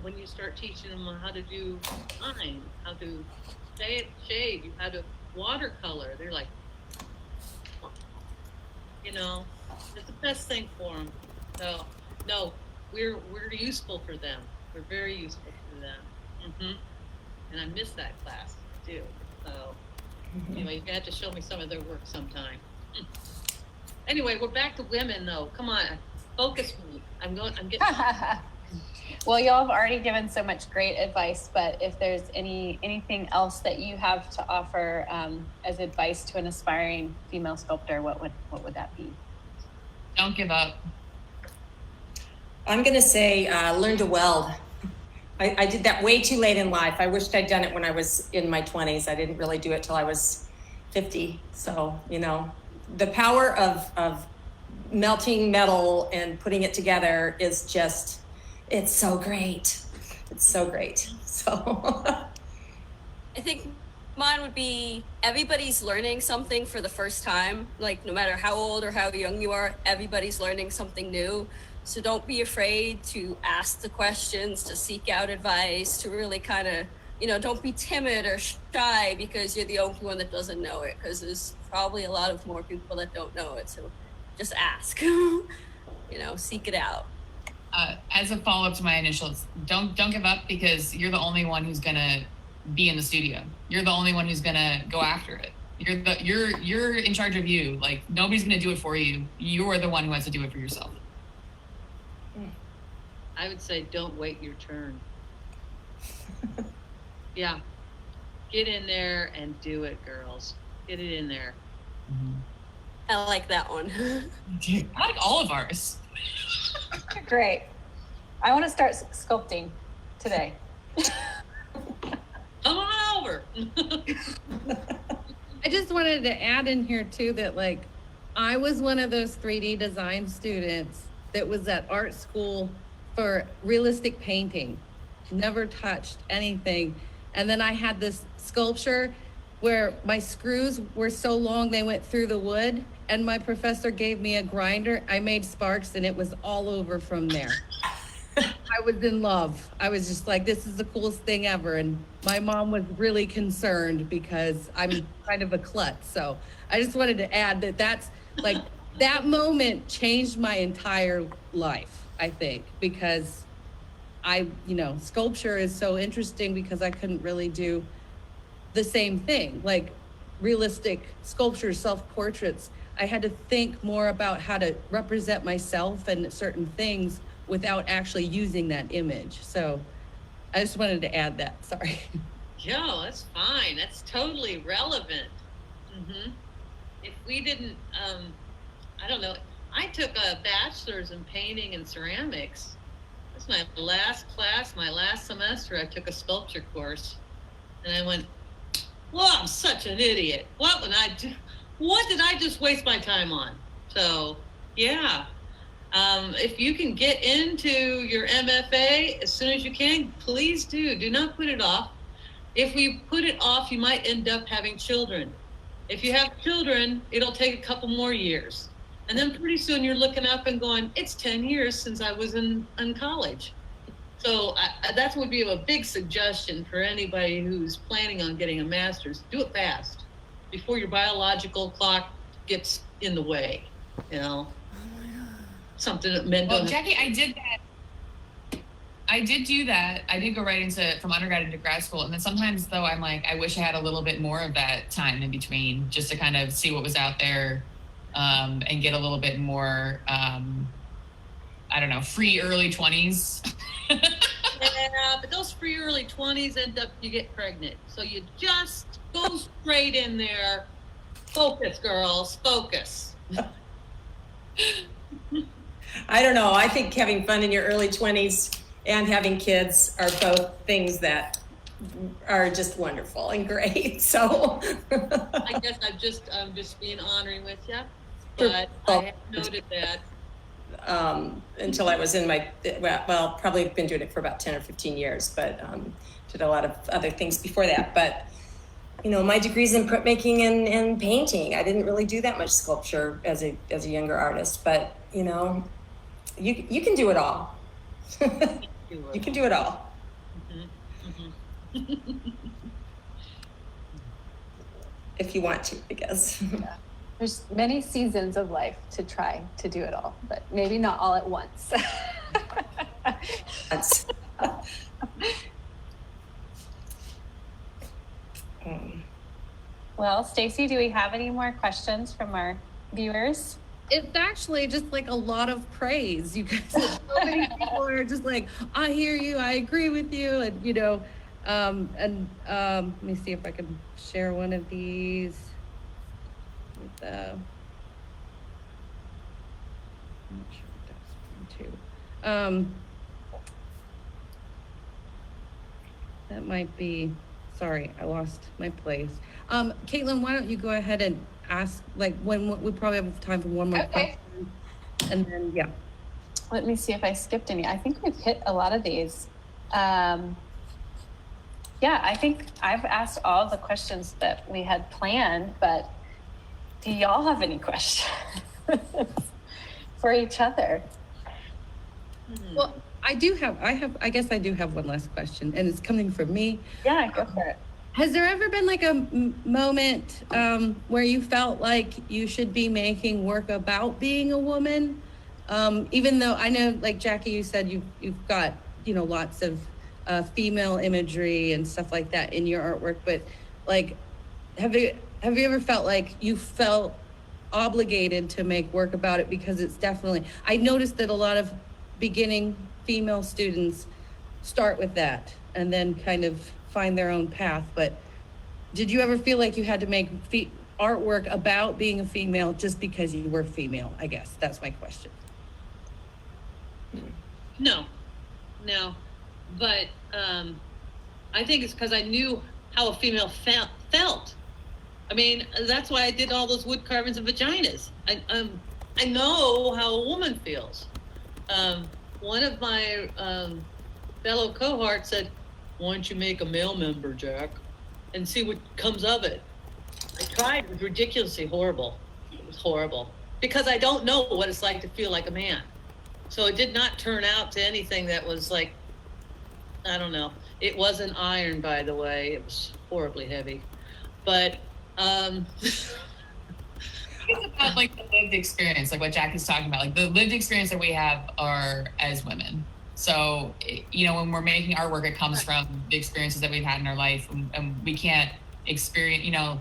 C: when you start teaching them how to do line, how to shade, how to watercolor, they're like, it's the best thing for them. So, no, we're useful for them. We're very useful for them. And I miss that class too. So, anyway, you have to show me some of their work sometime. Anyway, we're back to women though. Come on, focus me. I'm getting.
B: Well, y'all have already given so much great advice, but if there's anything else that you have to offer as advice to an aspiring female sculptor, what would that be?
E: Don't give up.
G: I'm going to say learn to weld. I did that way too late in life. I wished I'd done it when I was in my 20s. I didn't really do it till I was 50. So, the power of melting metal and putting it together is just, it's so great. It's so great. So
F: I think mine would be everybody's learning something for the first time. Like no matter how old or how young you are, everybody's learning something new. So don't be afraid to ask the questions, to seek out advice, to really kind of, don't be timid or shy because you're the only one that doesn't know it, because there's probably a lot of more people that don't know it. So just ask, seek it out.
E: As a follow-up to my initials, don't give up, because you're the only one who's gonna be in the studio. You're the only one who's gonna go after it. You're in charge of you. Like nobody's gonna do it for you. You're the one who has to do it for yourself.
C: I would say don't wait your turn. Yeah. Get in there and do it, girls. Get it in there.
F: I like that one.
E: I like all of ours.
B: Great. I want to start sculpting today.
C: Come on over.
A: I just wanted to add in here too that I was one of those 3D design students that was at art school for realistic painting, never touched anything. And then I had this sculpture where my screws were so long they went through the wood, and my professor gave me a grinder. I made sparks and it was all over from there. I was in love. I was just like, this is the coolest thing ever. And my mom was really concerned because I'm kind of a klutz. So I just wanted to add that's that moment changed my entire life, I think, because sculpture is so interesting because I couldn't really do the same thing, like realistic sculpture, self-portraits. I had to think more about how to represent myself and certain things without actually using that image. So I just wanted to add that, sorry.
C: Yo, that's fine. That's totally relevant. If we didn't, I don't know, I took a bachelor's in painting and ceramics. That's my last class, my last semester. I took a sculpture course and I went, well, I'm such an idiot. What did I just waste my time on? So yeah, if you can get into your MFA as soon as you can, please do not put it off. If we put it off, you might end up having children. If you have children, it'll take a couple more years. And then pretty soon you're looking up and going, it's 10 years since I was in college. So that would be a big suggestion for anybody who's planning on getting a master's. Do it fast before your biological clock gets in the way, Something that men don't.
E: Well, Jackie, I I did do that. I did go right into from undergrad into grad school. And then sometimes though, I'm like, I wish I had a little bit more of that time in between just to kind of see what was out there and get a little bit more, I don't know, free early 20s.
C: Yeah, but those free early 20s end up, you get pregnant. So you just go straight in there. Focus, girls, focus.
G: I don't know. I think having fun in your early 20s and having kids are both things that are just wonderful and great. So
C: I guess I'm just being honoring with you, but I have noted that.
G: Until I was in my, well, probably been doing it for about 10 or 15 years, but did a lot of other things before that. But, you know, my degree's in printmaking and painting. I didn't really do that much sculpture as a younger artist, but, you know, you can do it all. You can do it all. If you want to, I guess.
H: Yeah. There's many seasons of life to try to do it all, but maybe not all at once.
G: That's,
B: Well, Stacy, do we have any more questions from our viewers?
A: It's actually just like a lot of praise. You guys, so many people are just like, I hear you, I agree with you, and you know, let me see if I can share one of these with I'm not sure if that's one too. That might be. Sorry, I lost my place. Caitlyn, why don't you go ahead and ask, like, when we probably have time for one more question, and then yeah.
B: Let me see if I skipped any. I think we've hit a lot of these. Yeah, I think I've asked all the questions that we had planned, but do y'all have any questions for each other?
A: Well, I guess I do have one last question, and it's coming from me.
B: Yeah, go for it.
A: Has there ever been like a moment where you felt like you should be making work about being a woman? Even though I know, like Jackie, you said you've got, you know, lots of female imagery and stuff like that in your artwork, but like, have you ever felt like you felt obligated to make work about it? Because it's definitely, I noticed that a lot of beginning female students start with that and then kind of find their own path. But did you ever feel like you had to make artwork about being a female just because you were female? I guess that's my question.
C: No, but I think it's because I knew how a female felt. I mean, that's why I did all those wood carvings of vaginas. I know how a woman feels. One of my fellow cohorts said, "Why don't you make a male member, Jack, and see what comes of it?" I tried. It was ridiculously horrible. It was horrible because I don't know what it's like to feel like a man. So it did not turn out to anything that was like, I don't know. It wasn't iron, by the way. It was horribly heavy. But
E: It's about like the lived experience, like what Jackie's talking about. Like the lived experience that we have are as women. So, you know, when we're making artwork, it comes from the experiences that we've had in our life, and we can't experience, you know,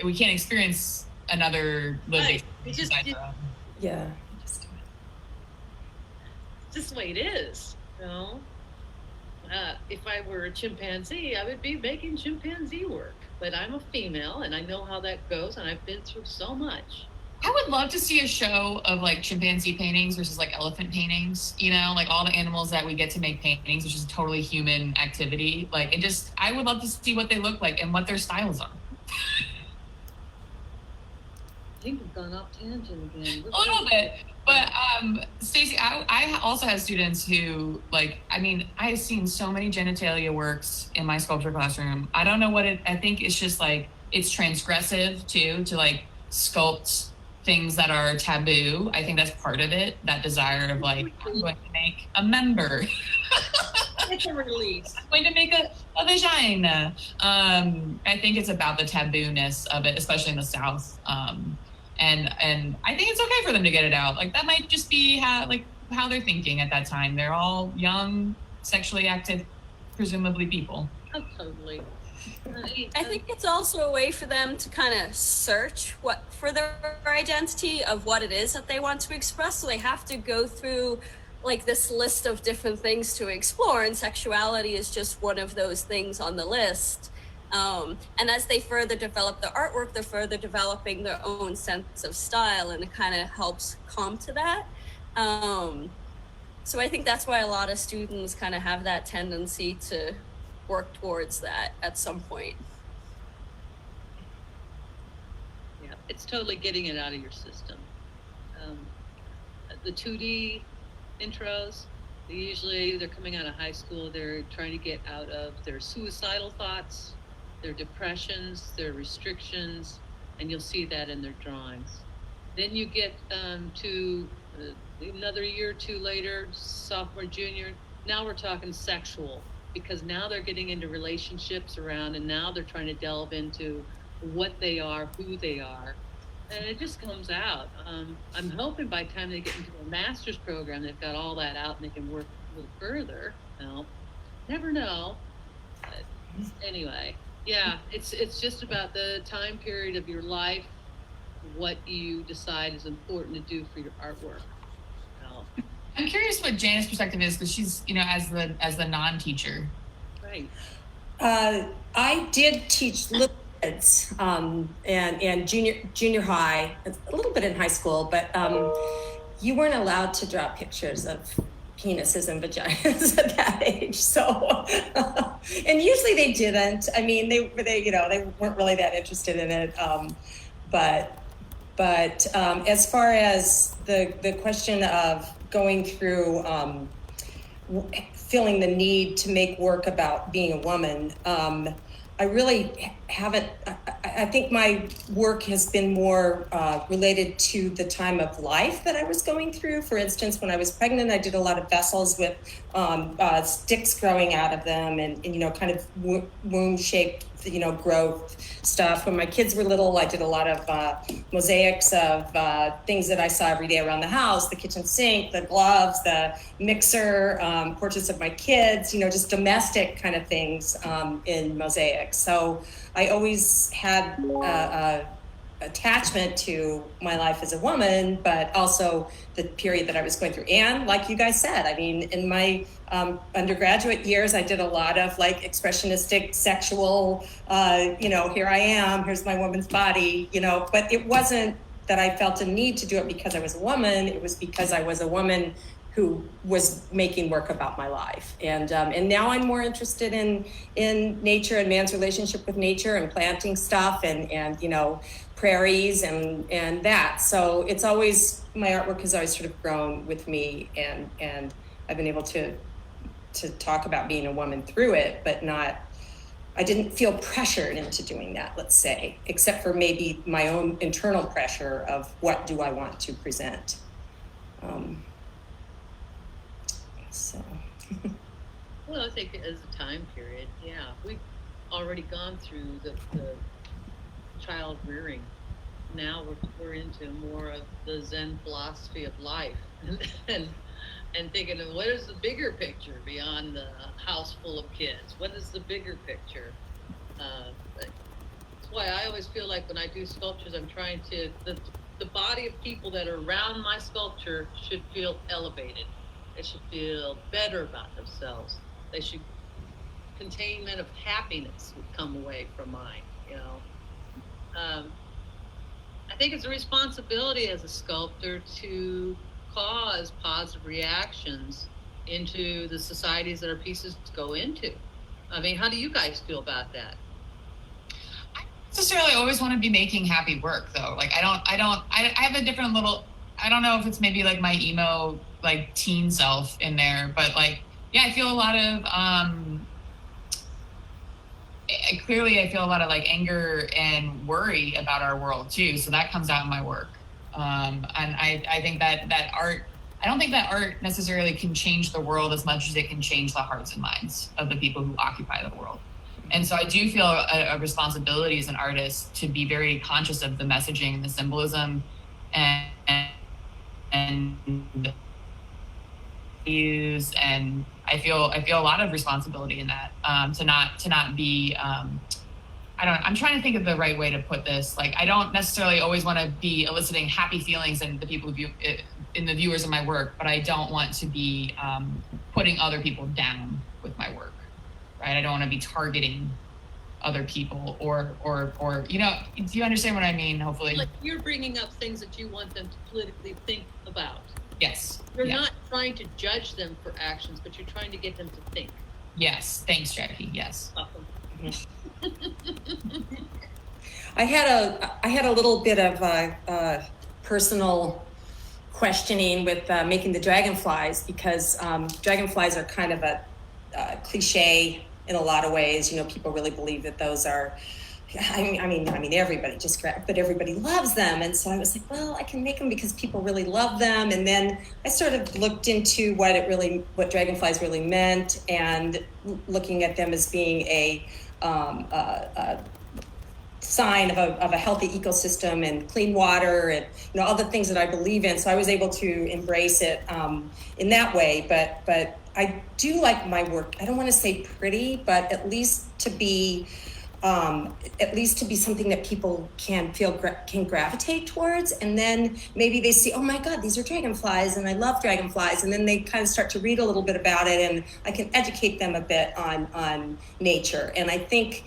E: we can't experience another lived experience.
G: yeah.
C: just the way it is, you know. If I were a chimpanzee, I would be making chimpanzee work. But I'm a female, and I know how that goes, and I've been through so much.
E: I would love to see a show of like chimpanzee paintings versus like elephant paintings, you know, like all the animals that we get to make paintings, which is a totally human activity. Like I would love to see what they look like and what their styles are.
C: I think we've gone off tangent again.
E: A little bit. But Stacy, I also have students who, like, I mean, I've seen so many genitalia works in my sculpture classroom. I don't know what I think it's just like, it's transgressive too, to like sculpt things that are taboo. I think that's part of it, that desire of like, I'm going to make a member.
C: It's a release.
E: I'm going to make a vagina. I think it's about the taboo-ness of it, especially in the South. And I think it's okay for them to get it out. Like that might just be how they're thinking at that time. They're all young sexually active, presumably people.
C: Oh, totally.
F: I think it's also a way for them to kind of search for their identity of what it is that they want to express. So they have to go through like this list of different things to explore, and sexuality is just one of those things on the list. And as they further develop the artwork, they're further developing their own sense of style, and it kind of helps come to that. So I think that's why a lot of students kind of have that tendency to work towards that at some point.
C: Yeah, it's totally getting it out of your system. The 2D intros, they're coming out of high school, they're trying to get out of their suicidal thoughts, their depressions, their restrictions, and you'll see that in their drawings. Then you get to another year or two later, sophomore, junior, now we're talking sexual, because now they're getting into relationships around, and now they're trying to delve into what they are, who they are, and it just comes out. I'm hoping by the time they get into a master's program, they've got all that out and they can work a little further. Well, never know. But anyway, yeah, it's just about the time period of your life, what you decide is important to do for your artwork. Well,
E: I'm curious what Jana's perspective is, because she's, as the non-teacher.
C: right.
G: I did teach little kids and junior high, a little bit in high school, but you weren't allowed to draw pictures of penises and vaginas at that age. So, and usually they didn't. I mean, they weren't really that interested in it. But as far as the question of going through feeling the need to make work about being a woman, I really haven't. I think my work has been more related to the time of life that I was going through. For instance, when I was pregnant, I did a lot of vessels with sticks growing out of them, and kind of womb-shaped, growth stuff. When my kids were little, I did a lot of mosaics of things that I saw every day around the house: the kitchen sink, the gloves, the mixer, portraits of my kids. Just domestic kind of things in mosaics. So I always had attachment to my life as a woman, but also the period that I was going through. And like you guys said, I mean, in my undergraduate years, I did a lot of like expressionistic, sexual, here I am, here's my woman's body, but it wasn't that I felt a need to do it because I was a woman. It was because I was a woman who was making work about my life. And now I'm more interested in nature and man's relationship with nature and planting stuff and prairies and that. So it's always, my artwork has always sort of grown with me, and I've been able to talk about being a woman through it, but I didn't feel pressured into doing that, let's say, except for maybe my own internal pressure of what do I want to present.
C: Well, I think as a time period, yeah, we've already gone through the child rearing. Now we're into more of the Zen philosophy of life, and thinking of what is the bigger picture beyond the house full of kids? What is the bigger picture? That's why I always feel like when I do sculptures, I'm trying to the body of people that are around my sculpture should feel elevated. They should feel better about themselves. They should containment of happiness would come away from mine, I think it's a responsibility as a sculptor to cause positive reactions into the societies that our pieces go into. I mean, how do you guys feel about that?
E: I don't necessarily always want to be making happy work, though. Like, I have a different little, I don't know if it's maybe like my emo, like teen self in there, but like, yeah, I feel a lot of, clearly I feel a lot of like anger and worry about our world too. So that comes out in my work. And I think that art, I don't think that art necessarily can change the world as much as it can change the hearts and minds of the people who occupy the world. And so I do feel a responsibility as an artist to be very conscious of the messaging and the symbolism and values, and I feel a lot of responsibility in that, to not be, I'm trying to think of the right way to put this. Like, I don't necessarily always want to be eliciting happy feelings in the people in the viewers of my work, but I don't want to be putting other people down with my work, right? I don't want to be targeting other people or do you understand what I mean? Hopefully,
C: like you're bringing up things that you want them to politically think about.
E: Yes.
C: You're not trying to judge them for actions, but you're trying to get them to think.
E: Yes. Thanks, Jackie. Yes.
C: Awesome.
G: I had a little bit of personal questioning with making the dragonflies, because dragonflies are kind of a cliche in a lot of ways. People really believe that those are, I mean, everybody but everybody loves them. And so I was like, well, I can make them because people really love them. And then I sort of looked into what dragonflies really meant, and looking at them as being a sign of a healthy ecosystem and clean water and all the things that I believe in. So I was able to embrace it in that way. But I do like my work. I don't want to say pretty, but at least to be something that people can gravitate towards. And then maybe they see, oh my God, these are dragonflies, and I love dragonflies. And then they kind of start to read a little bit about it, and I can educate them a bit on nature. And I think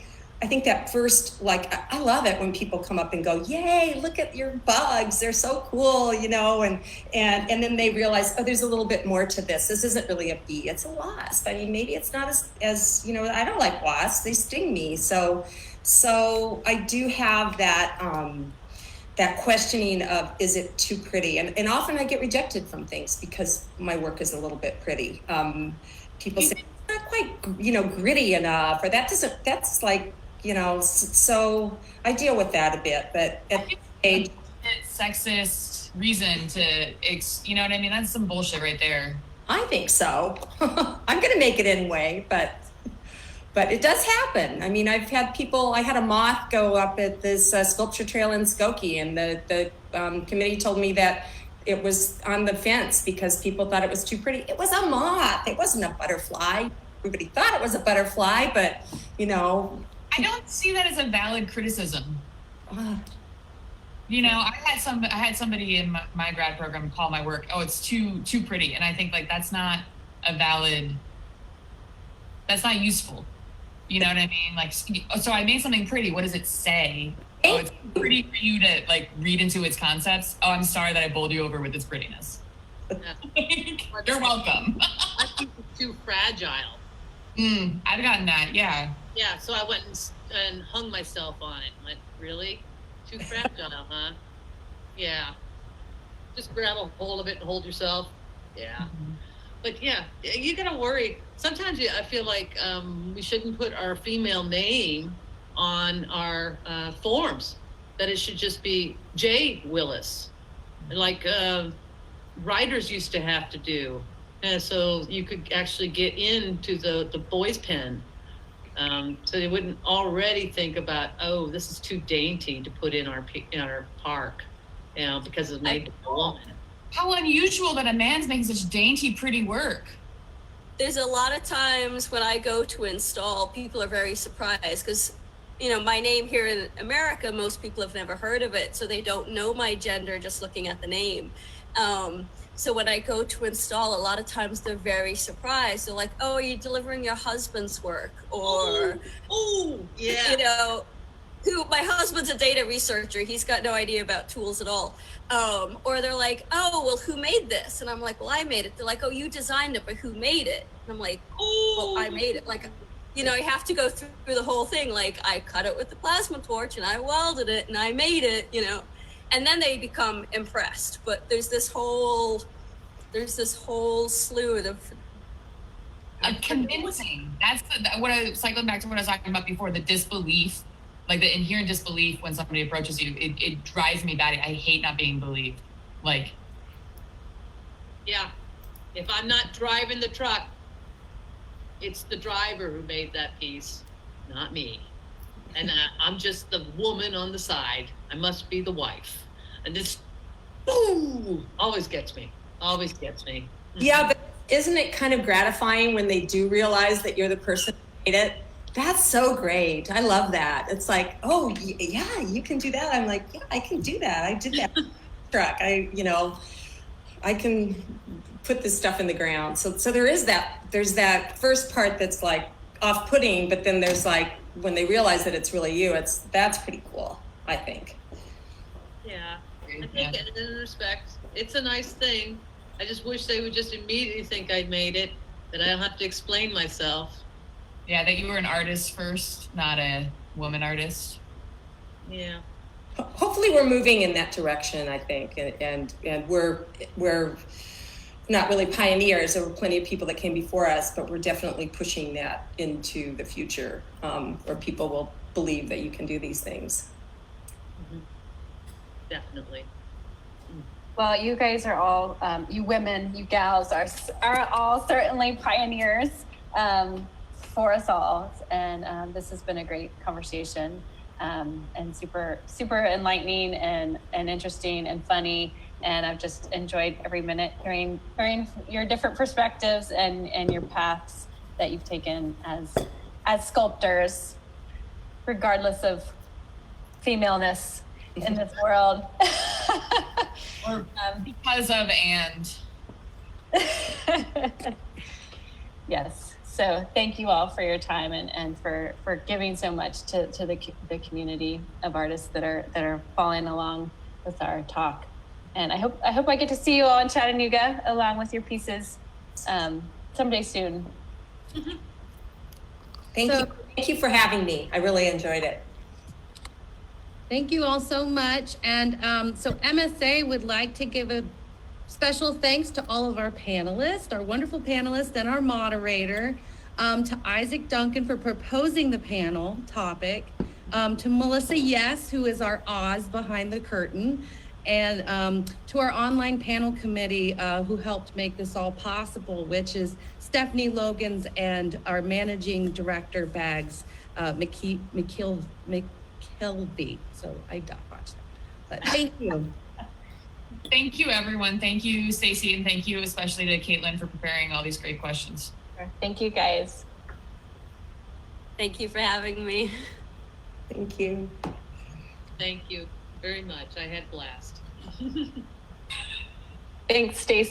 G: that first, I love it when people come up and go, yay, look at your bugs, they're so cool, and then they realize, oh, there's a little bit more to this. This isn't really a bee, it's a wasp. I mean, maybe it's not as I don't like wasps, they sting me. So I do have that questioning of, is it too pretty? And often I get rejected from things because my work is a little bit pretty. People say, it's not quite, gritty enough, or that's like, so I deal with that a bit, but at the age,
E: sexist reason to, you know what I mean? That's some bullshit right there.
G: I think so. I'm going to make it anyway, but it does happen. I mean, I had a moth go up at this sculpture trail in Skokie, and the committee told me that it was on the fence because people thought it was too pretty. It was a moth. It wasn't a butterfly. Everybody thought it was a butterfly, but
E: I don't see that as a valid criticism. I had somebody in my grad program call my work, oh, it's too pretty. And I think that's not that's not useful. You know what I mean? So I made something pretty. What does it say? Oh, it's pretty for you to read into its concepts. Oh, I'm sorry that I bowled you over with its prettiness.
C: Yeah.
E: You're welcome.
C: I think it's too fragile.
E: I've gotten that, yeah.
C: Yeah, so I went and hung myself on it. Went, really? Too fragile, huh? Yeah. Just grab a hold of it and hold yourself. Yeah. Mm-hmm. But yeah, you gotta worry. Sometimes I feel like we shouldn't put our female name on our forms. That it should just be J. Willis, like writers used to have to do. And so you could actually get into the boys' pen. So they wouldn't already think about, oh, this is too dainty to put in our park, because it's made by a woman.
E: How unusual that a man's making such dainty, pretty work.
F: There's a lot of times when I go to install, people are very surprised because, my name here in America, most people have never heard of it, so they don't know my gender just looking at the name. So when I go to install, a lot of times they're very surprised. They're like, oh, are you delivering your husband's work? Or,
C: yeah.
F: My husband's a data researcher. He's got no idea about tools at all. Or they're like, oh, well, who made this? And I'm like, well, I made it. They're like, oh, you designed it, but who made it? And I'm like, well, I made it. You have to go through the whole thing. I cut it with the plasma torch and I welded it and I made it, and then they become impressed. But there's this whole slew of
E: convincing. That's cycling back to what I was talking about before, the disbelief, the inherent disbelief when somebody approaches you. It drives me batty. I hate not being believed.
C: Yeah, if I'm not driving the truck, it's the driver who made that piece, not me. And I'm just the woman on the side. I must be the wife. And this, always gets me.
G: Yeah, but isn't it kind of gratifying when they do realize that you're the person who made it? That's so great. I love that. It's like, oh yeah, you can do that. I'm like, yeah, I can do that. I did that truck. I can put this stuff in the ground. So there's that first part that's like off-putting, but then there's like, when they realize that it's really you, that's pretty cool, I think.
C: Yeah, I think in respect, it's a nice thing. I just wish they would just immediately think I'd made it, that I don't have to explain myself.
E: Yeah, that you were an artist first, not a woman artist.
C: Yeah.
G: Hopefully we're moving in that direction, I think, and we're not really pioneers. There were plenty of people that came before us, but we're definitely pushing that into the future, where people will believe that you can do these things.
C: Mm-hmm. Definitely.
B: Well, you guys are all, you women, you gals are all certainly pioneers for us all. And this has been a great conversation and super, super enlightening and interesting and funny. And I've just enjoyed every minute hearing your different perspectives and your paths that you've taken as sculptors, regardless of femaleness in this world.
E: Or because of and.
B: Yes. So thank you all for your time and for giving so much to the community of artists that are following along with our talk. And I hope I get to see you all in Chattanooga along with your pieces someday soon.
G: Thank you for having me. I really enjoyed it.
A: Thank you all so much. And so MSA would like to give a special thanks to all of our panelists, our wonderful panelists, and our moderator, to Isaac Duncan for proposing the panel topic, to Melissa Yes, who is our Oz behind the curtain, and to our online panel committee who helped make this all possible, which is Stephanie Logans and our managing director, Bags McKilby. So I botched that, but thank you.
E: Thank you, everyone. Thank you, Stacy, and thank you especially to Caitlyn for preparing all these great questions.
B: Thank you, guys.
F: Thank you for having me.
G: Thank you.
C: Thank you very much. I had a blast.
B: Thanks, Stacy.